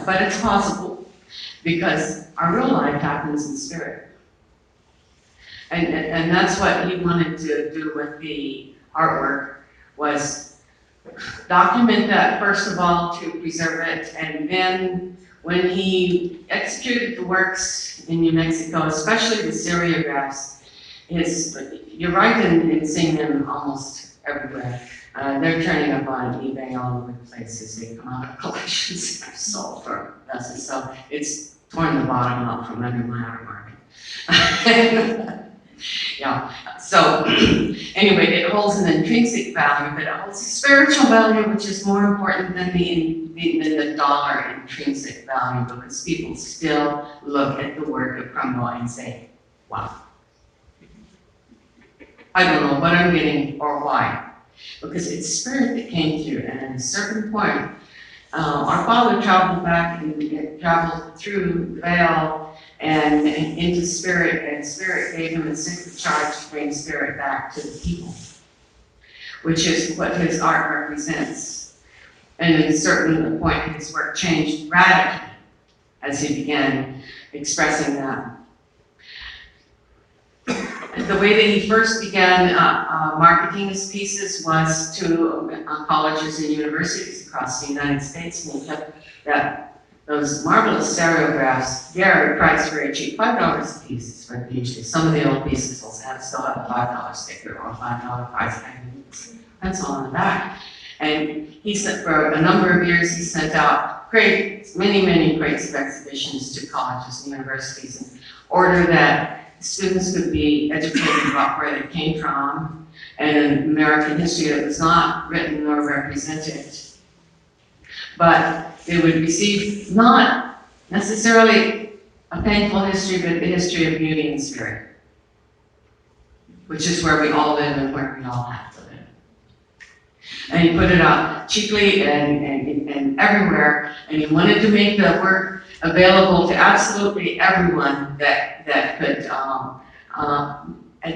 But it's possible, because our real life happens in spirit. And that's what he wanted to do with the artwork, was document that first of all to preserve it, and then when he executed the works in New Mexico, especially the seriographs, you're right in seeing them almost everywhere. They're turning up on eBay all over the place as they come out of collections and are sold for lessons. So it's torn the bottom out from under my art market. Yeah, so anyway, it holds an intrinsic value, but it holds a spiritual value, which is more important than the dollar intrinsic value, because people still look at the work of Crumbo and say, wow, I don't know what I'm getting or why, because it's spirit that came through, and at a certain point, our father traveled back and traveled through the veil and into spirit, and spirit gave him a sacred charge to bring spirit back to the people, which is what his art represents. And at a certain point, his work changed radically as he began expressing that. The way that he first began marketing his pieces was to colleges and universities across the United States, and he kept those marvelous stereographs very priced very cheap, $5 a piece for usually. Some of the old pieces will still have a $5 sticker or a $5 price tag. That's all on the back. And he sent, for a number of years, he sent out many crates of exhibitions to colleges and universities in order that students could be educated about where they came from and American history that was not written nor represented. But they would receive not necessarily a painful history, but the history of beauty and spirit, which is where we all live and where we all have to live. And he put it out cheaply and everywhere, and he wanted to make the work available to absolutely everyone that could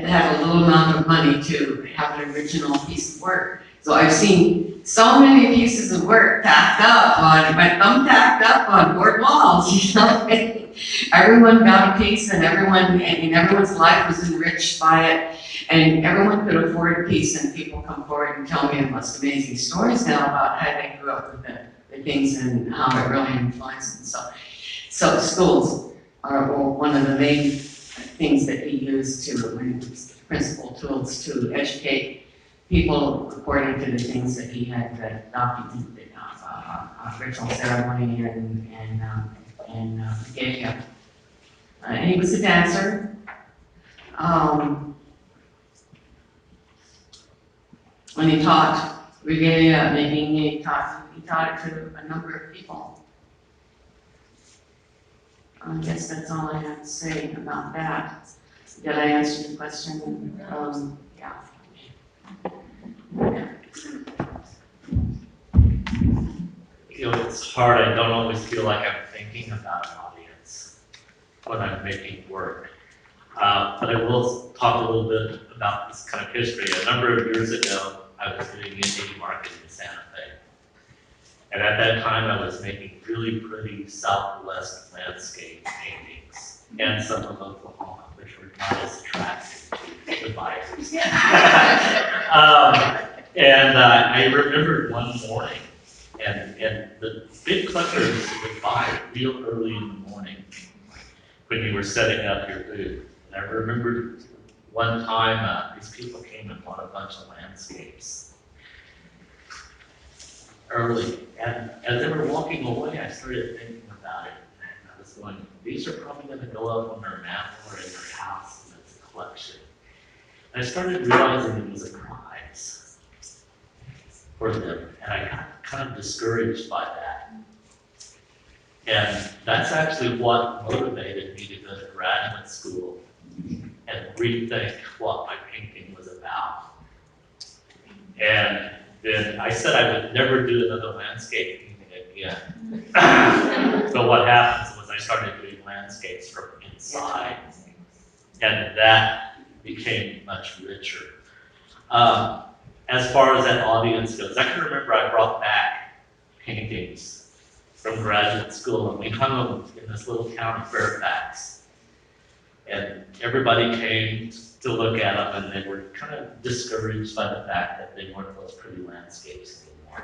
have a little amount of money to have an original piece of work. So I've seen so many pieces of work tacked up on, my thumb tacked up on board walls, you know. Everyone got a piece, and everyone's life was enriched by it, and everyone could afford a piece. And people come forward and tell me the most amazing stories now about how they grew up with the things and how it really influenced them. So schools are one of the main things that he used principal tools to educate people according to the things that he had documented, ritual ceremony and behavior. And he was a dancer. When he taught regalia making, he taught it to a number of people. I guess that's all I have to say about that. Did I answer your question? Yeah. You know, it's hard. I don't always feel like I'm thinking about an audience when I'm making work. But I will talk a little bit about this kind of history. A number of years ago, I was doing indie marketing in Santa Fe. And at that time, I was making really pretty Southwest landscape paintings and some of Oklahoma, which were not as attractive to the buyers. I remember one morning, and the big collectors would buy real early in the morning when you were setting up your booth. And I remember one time these people came and bought a bunch of landscapes early. And as they were walking away, I started thinking about it. And I was going, these are probably going to go up on their mantle or in their house, and it's a collection. And I started realizing it was a prize for them. And I got kind of discouraged by that. And that's actually what motivated me to go to graduate school and rethink what my painting was about. And then I said I would never do another landscape painting again. So what happens was I started doing landscapes from inside, and that became much richer. As far as that audience goes, I can remember I brought back paintings from graduate school, and we hung them in this little town of Fairfax. And everybody came to look at them, and they were kind of discouraged by the fact that they weren't those pretty landscapes anymore.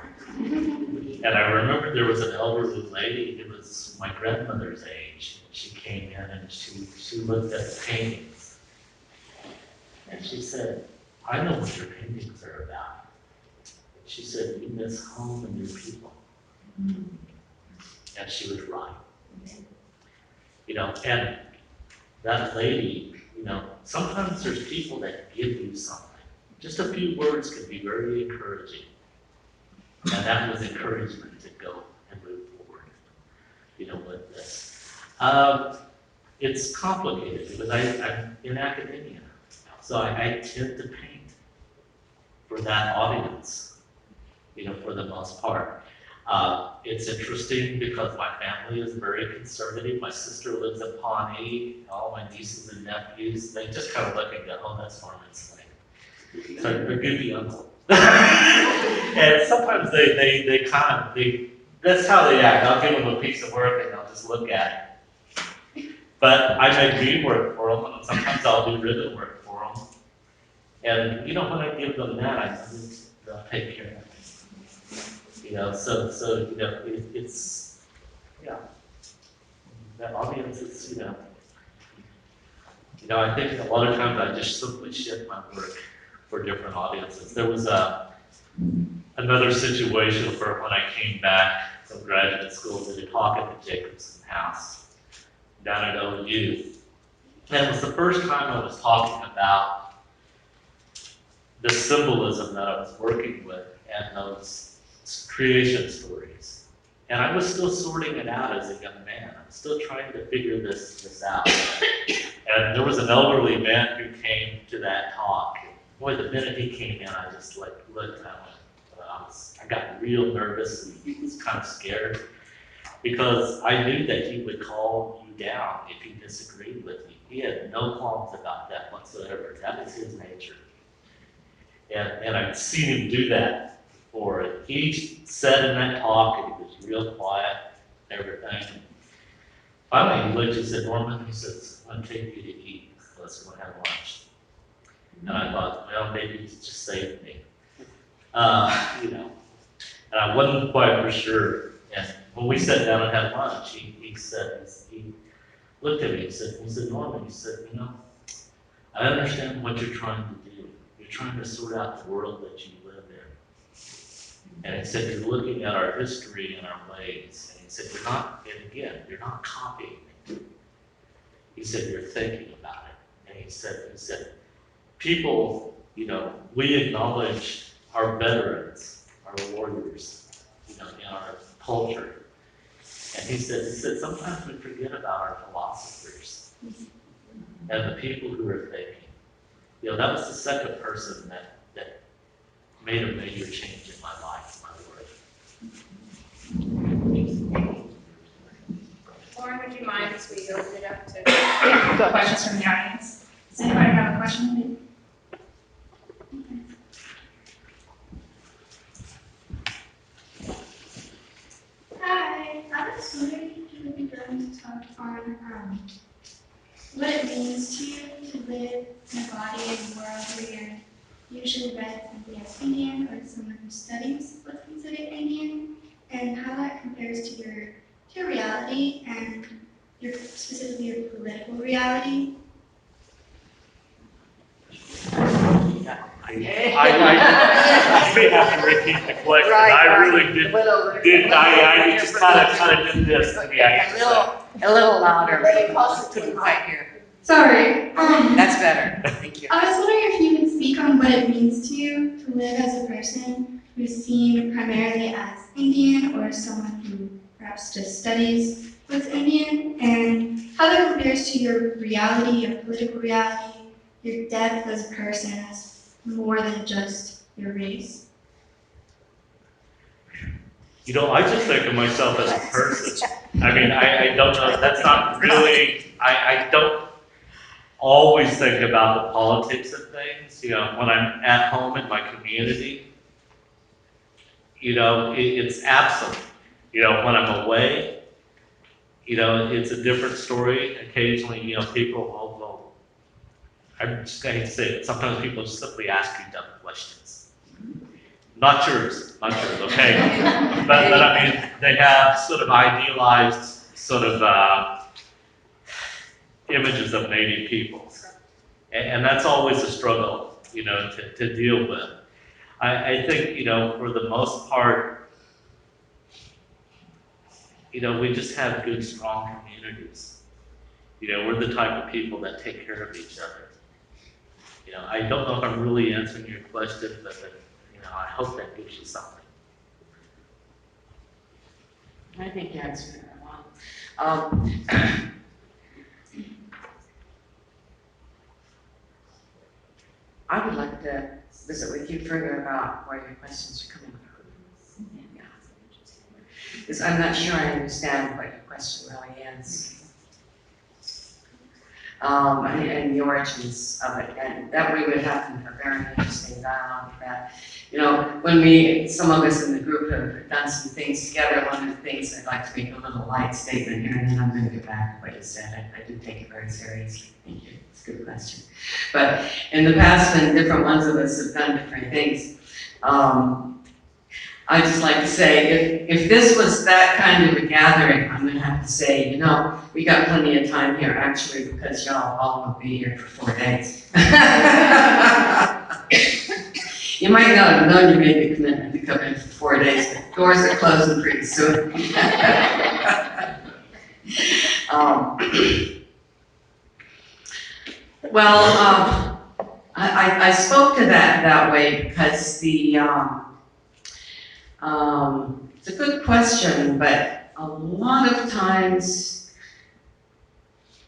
And I remember there was an elderly lady who was my grandmother's age. She came in and she looked at the paintings. And she said, I know what your paintings are about. She said, you miss home and your people. And she was right. You know, and that lady, you know, sometimes there's people that give you something. Just a few words can be very encouraging. And that was encouragement to go and move forward, you know, with this. It's complicated because I'm in academia. So I tend to paint for that audience, you know, for the most part. It's interesting because my family is very conservative. My sister lives in Pawnee. All my nieces and nephews, they just kind of look and go, oh, that's Norman Slade. So they're good uncle. And sometimes they kind of, that's how they act. I'll give them a piece of work and they'll just look at it. But I make bead work for them, and sometimes I'll do ribbon work for them. And, you know, when I give them that, I know they'll take care of it. You know, so you know, it's, yeah. The audience is, you know, I think a lot of times I just simply shift my work for different audiences. There was another situation for when I came back from graduate school to talk at the Jacobson House down at OU. And it was the first time I was talking about the symbolism that I was working with and those creation stories. And I was still sorting it out as a young man. I was still trying to figure this out. And there was an elderly man who came to that talk. And boy, the minute he came in, I just like looked and I went, I got real nervous and he was kind of scared because I knew that he would call you down if he disagreed with you. He had no qualms about that whatsoever. That was his nature. And I'd seen him do that before. And he said in that talk, and he was real quiet and everything. Finally, he looked and said, Norman, he says, I'm going to take you to eat. Let's go have lunch. And I thought, well, maybe he's just saved me. You know, and I wasn't quite for sure. And when we sat down and had lunch, he said, he looked at me, he said, Norman, he said, you know, I understand what you're trying to do. You're trying to sort out the world that you live in. And he said, you're looking at our history and our ways. And he said, you're not copying it. He said, you're thinking about it. And he said, people, you know, we acknowledge our veterans, our warriors, you know, in our culture. And he said, sometimes we forget about our philosophers and the people who are thinking. You know, that was the second person that made a major change in my life, my work. Lauren, would you mind if we open it up to questions from the audience? Does anybody have a question? Hi, I was wondering if you would be willing to talk on what it means to you to live in a body and world where you're usually read simply as Indian or someone who studies what's considered Indian, and how that compares to your reality and specifically your political reality. You may have to repeat the question. I really did. I just kind of did this to the A little louder, but couldn't quite hear. Sorry. That's better. Thank you. I was wondering if you could speak on what it means to you to live as a person who's seen primarily as Indian or someone who perhaps just studies what's Indian, and how that compares to your reality, your political reality, your depth as a person as more than just your race. You know, I just think of myself as a person. I mean, I don't know. That's not really. I don't always think about the politics of things. You know, when I'm at home in my community, you know, it's absent. You know, when I'm away, you know, it's a different story. Occasionally, you know, people will I'm just going to say it. Sometimes people just simply ask you dumb questions. Not yours, okay? but I mean, they have sort of idealized sort of images of Native peoples. And that's always a struggle, you know, to deal with. I think, you know, for the most part, you know, we just have good, strong communities. You know, we're the type of people that take care of each other. You know, I don't know if I'm really answering your question, but you know, I hope that gives you something. I think you answered it well. I would like to visit with you further about where your questions are coming from. Yeah. Because I'm not sure I understand what your question really is. and the origins of it. And that way we'd have a very interesting dialogue with that. You know, when some of us in the group have done some things together, one of the things I'd like to make a little light statement here, and then I'm going to get back to what you said. I do take it very seriously. Thank you. It's a good question. But in the past, when different ones of us have done different things, I just like to say, if this was that kind of a gathering, I'm going to have to say, you know, we got plenty of time here, actually, because y'all all will be here for 4 days. You might not have known you made the commitment to come in for 4 days, but doors are closing pretty soon. I spoke to that way because it's a good question, but a lot of times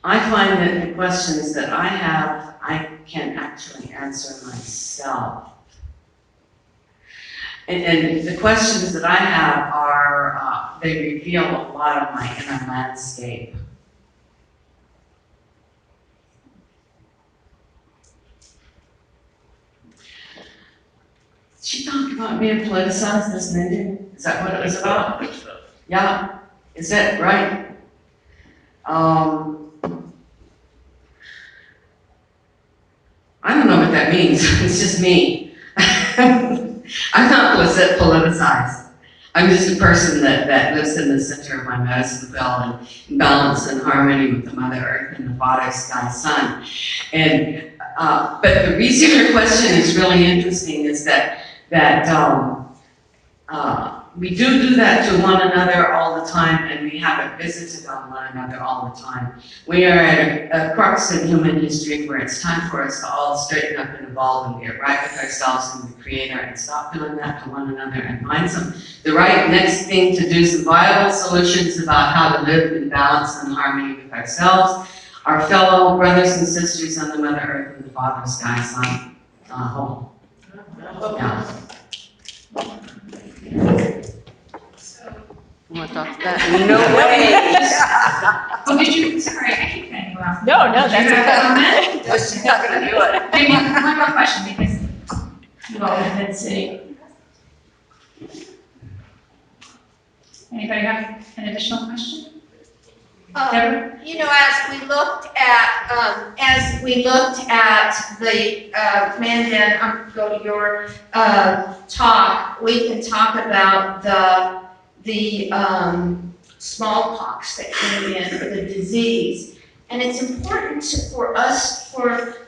I find that the questions that I have, I can actually answer myself. And the questions that I have are, they reveal a lot of my inner landscape. She talked about being politicized as an Indian. Is that what it was about? Yeah. Is that right? I don't know what that means. It's just me. I'm not politicized. I'm just a person that lives in the center of my medicine belt and in balance and harmony with the Mother Earth and the Father, Sky, Sun. And but the reason your question is really interesting is that we do that to one another all the time, and we haven't visited on one another all the time. We are at a crux in human history where it's time for us to all straighten up and evolve and get right with ourselves and the Creator and stop doing that to one another and find the right next thing to do, some viable solutions about how to live in balance and harmony with ourselves, our fellow brothers and sisters on the Mother Earth and the Father, Sky, Sun, home. Yeah. You want to talk to that? No way! Oh, did you, sorry, I keep cutting you off. No, Did you have a comment? No, she's not going to do it. Okay, one more question, because you all have been sitting. Anybody have an additional question? Deborah? You know, as we looked at the Mandan, go to your talk, we can talk about the smallpox that came in, or the disease. And it's important for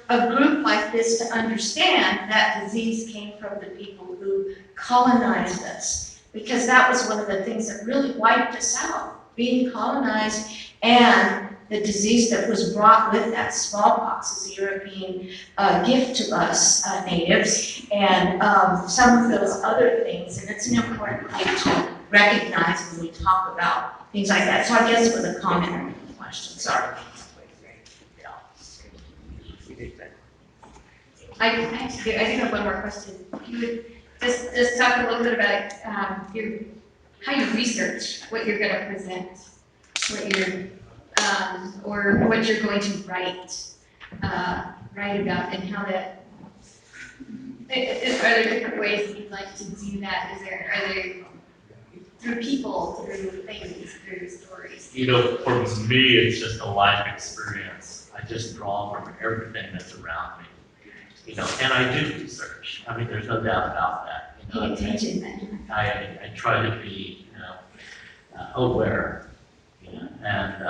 a group like this to understand that disease came from the people who colonized us, because that was one of the things that really wiped us out, being colonized, and the disease that was brought with that smallpox is a European gift to us natives, and some of those other things, and it's an important thing to recognize when we talk about things like that. So I guess it was a comment or a question, sorry. I do have one more question. You would just talk a little bit about how you research what you're going to present, or what you're going to write about, and how that. Are there different ways that you'd like to do that? Are there through people, through things, through stories? You know, for me, it's just a life experience. I just draw from everything that's around me. You know, and I do research. I mean, there's no doubt about that. You know, Pay attention then. I try to be, aware, and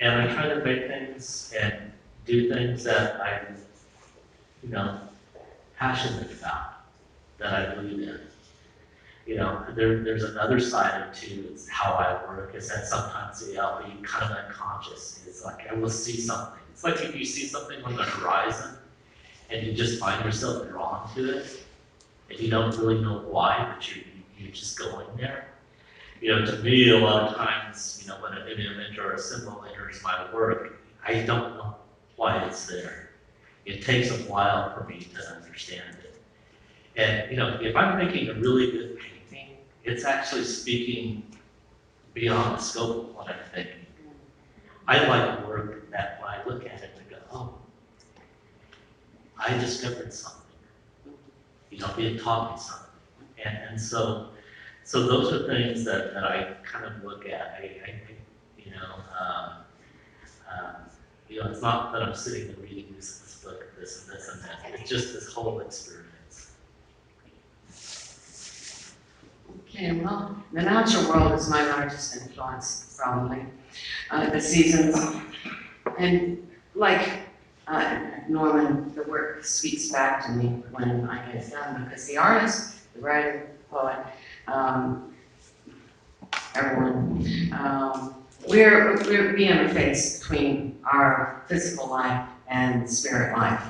I try to make things and do things that I'm, passionate about, that I believe in. You know, there's another side to it's how I work, is that sometimes I'll be kind of unconscious. It's like I will see something. It's like if you see something on the horizon and you just find yourself drawn to it, and you don't really know why, but you're just going there. You know, to me, a lot of times, when an image or a symbol enters my work, I don't know why it's there. It takes a while for me to understand it. And, if I'm making a really good painting, it's actually speaking beyond the scope of what I'm thinking. I like work that when I look at it, I go, oh, I discovered something. You know, it taught me something. And so those are things that I kind of look at. You know, it's not that I'm sitting and reading this book, this and this and that. It's just this whole experience. Okay, well, the natural world is my largest influence, probably. The seasons, and like Norman, the work speaks back to me when I get it done, because the artist, the writer, the poet, everyone, we interface between our physical life and spirit life.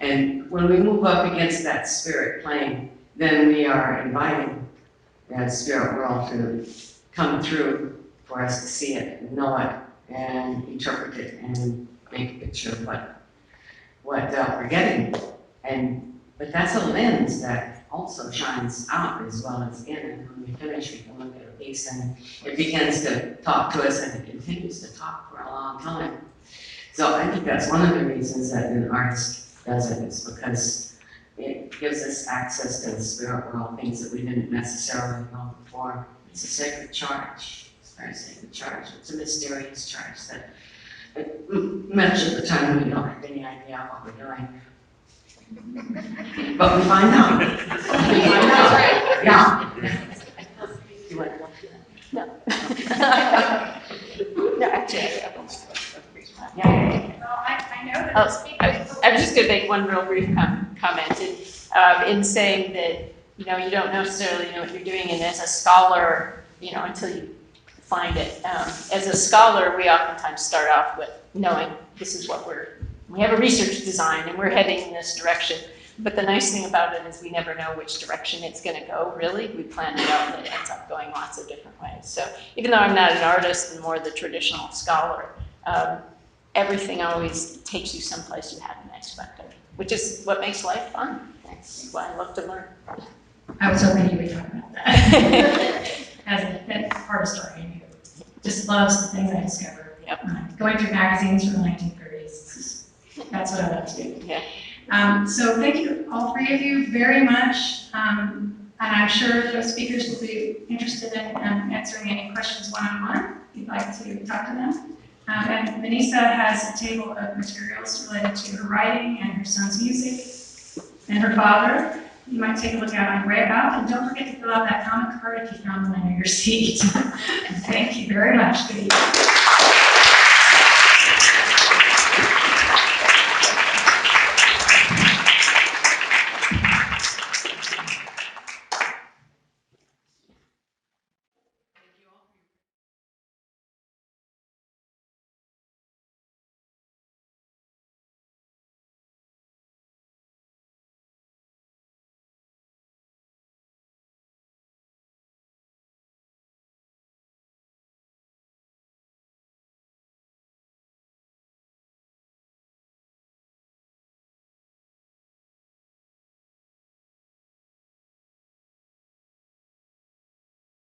And when we move up against that spirit plane, then we are inviting that spirit world to come through for us to see it, and know it, and interpret it, and make a picture of what we're getting. But that's a lens that also shines out as well as in. And when we finish, we can look at a piece and it begins to talk to us, and it continues to talk for a long time. So I think that's one of the reasons that an artist does it, is because it gives us access to the spirit world, things that we didn't necessarily know before. It's a sacred charge. It's a very sacred charge. It's a mysterious charge that much of the time we don't have any idea what we're doing. But we find out. We find out. Right. Yeah. You want to go? No. No, actually, I don't. Yeah. Well, I know that Oh, the speakers. I was just going to make one real brief comment in saying that, you know, you don't necessarily know what you're doing, and as a scholar, you know, until you find it. As a scholar, we oftentimes start off with knowing this is what we have a research design and we're heading in this direction. But the nice thing about it is we never know which direction it's going to go, really. We plan it out and it ends up going lots of different ways. So even though I'm not an artist and more the traditional scholar, everything always takes you someplace you hadn't expected, which is what makes life fun. That's why I love to learn. I was hoping you would talk about that. As an art historian who just loves the things I discover. Yep. Going through magazines from the 1930s, that's what I love to do. Yeah. So thank you, all three of you, very much. And I'm sure those speakers will be interested in answering any questions one-on-one if you'd like to talk to them. And Vanessa has a table of materials related to her writing and her son's music and her father. You might take a look at on your way out, and don't forget to fill out that comment card if you found one under your seat. Thank you very much. Good evening.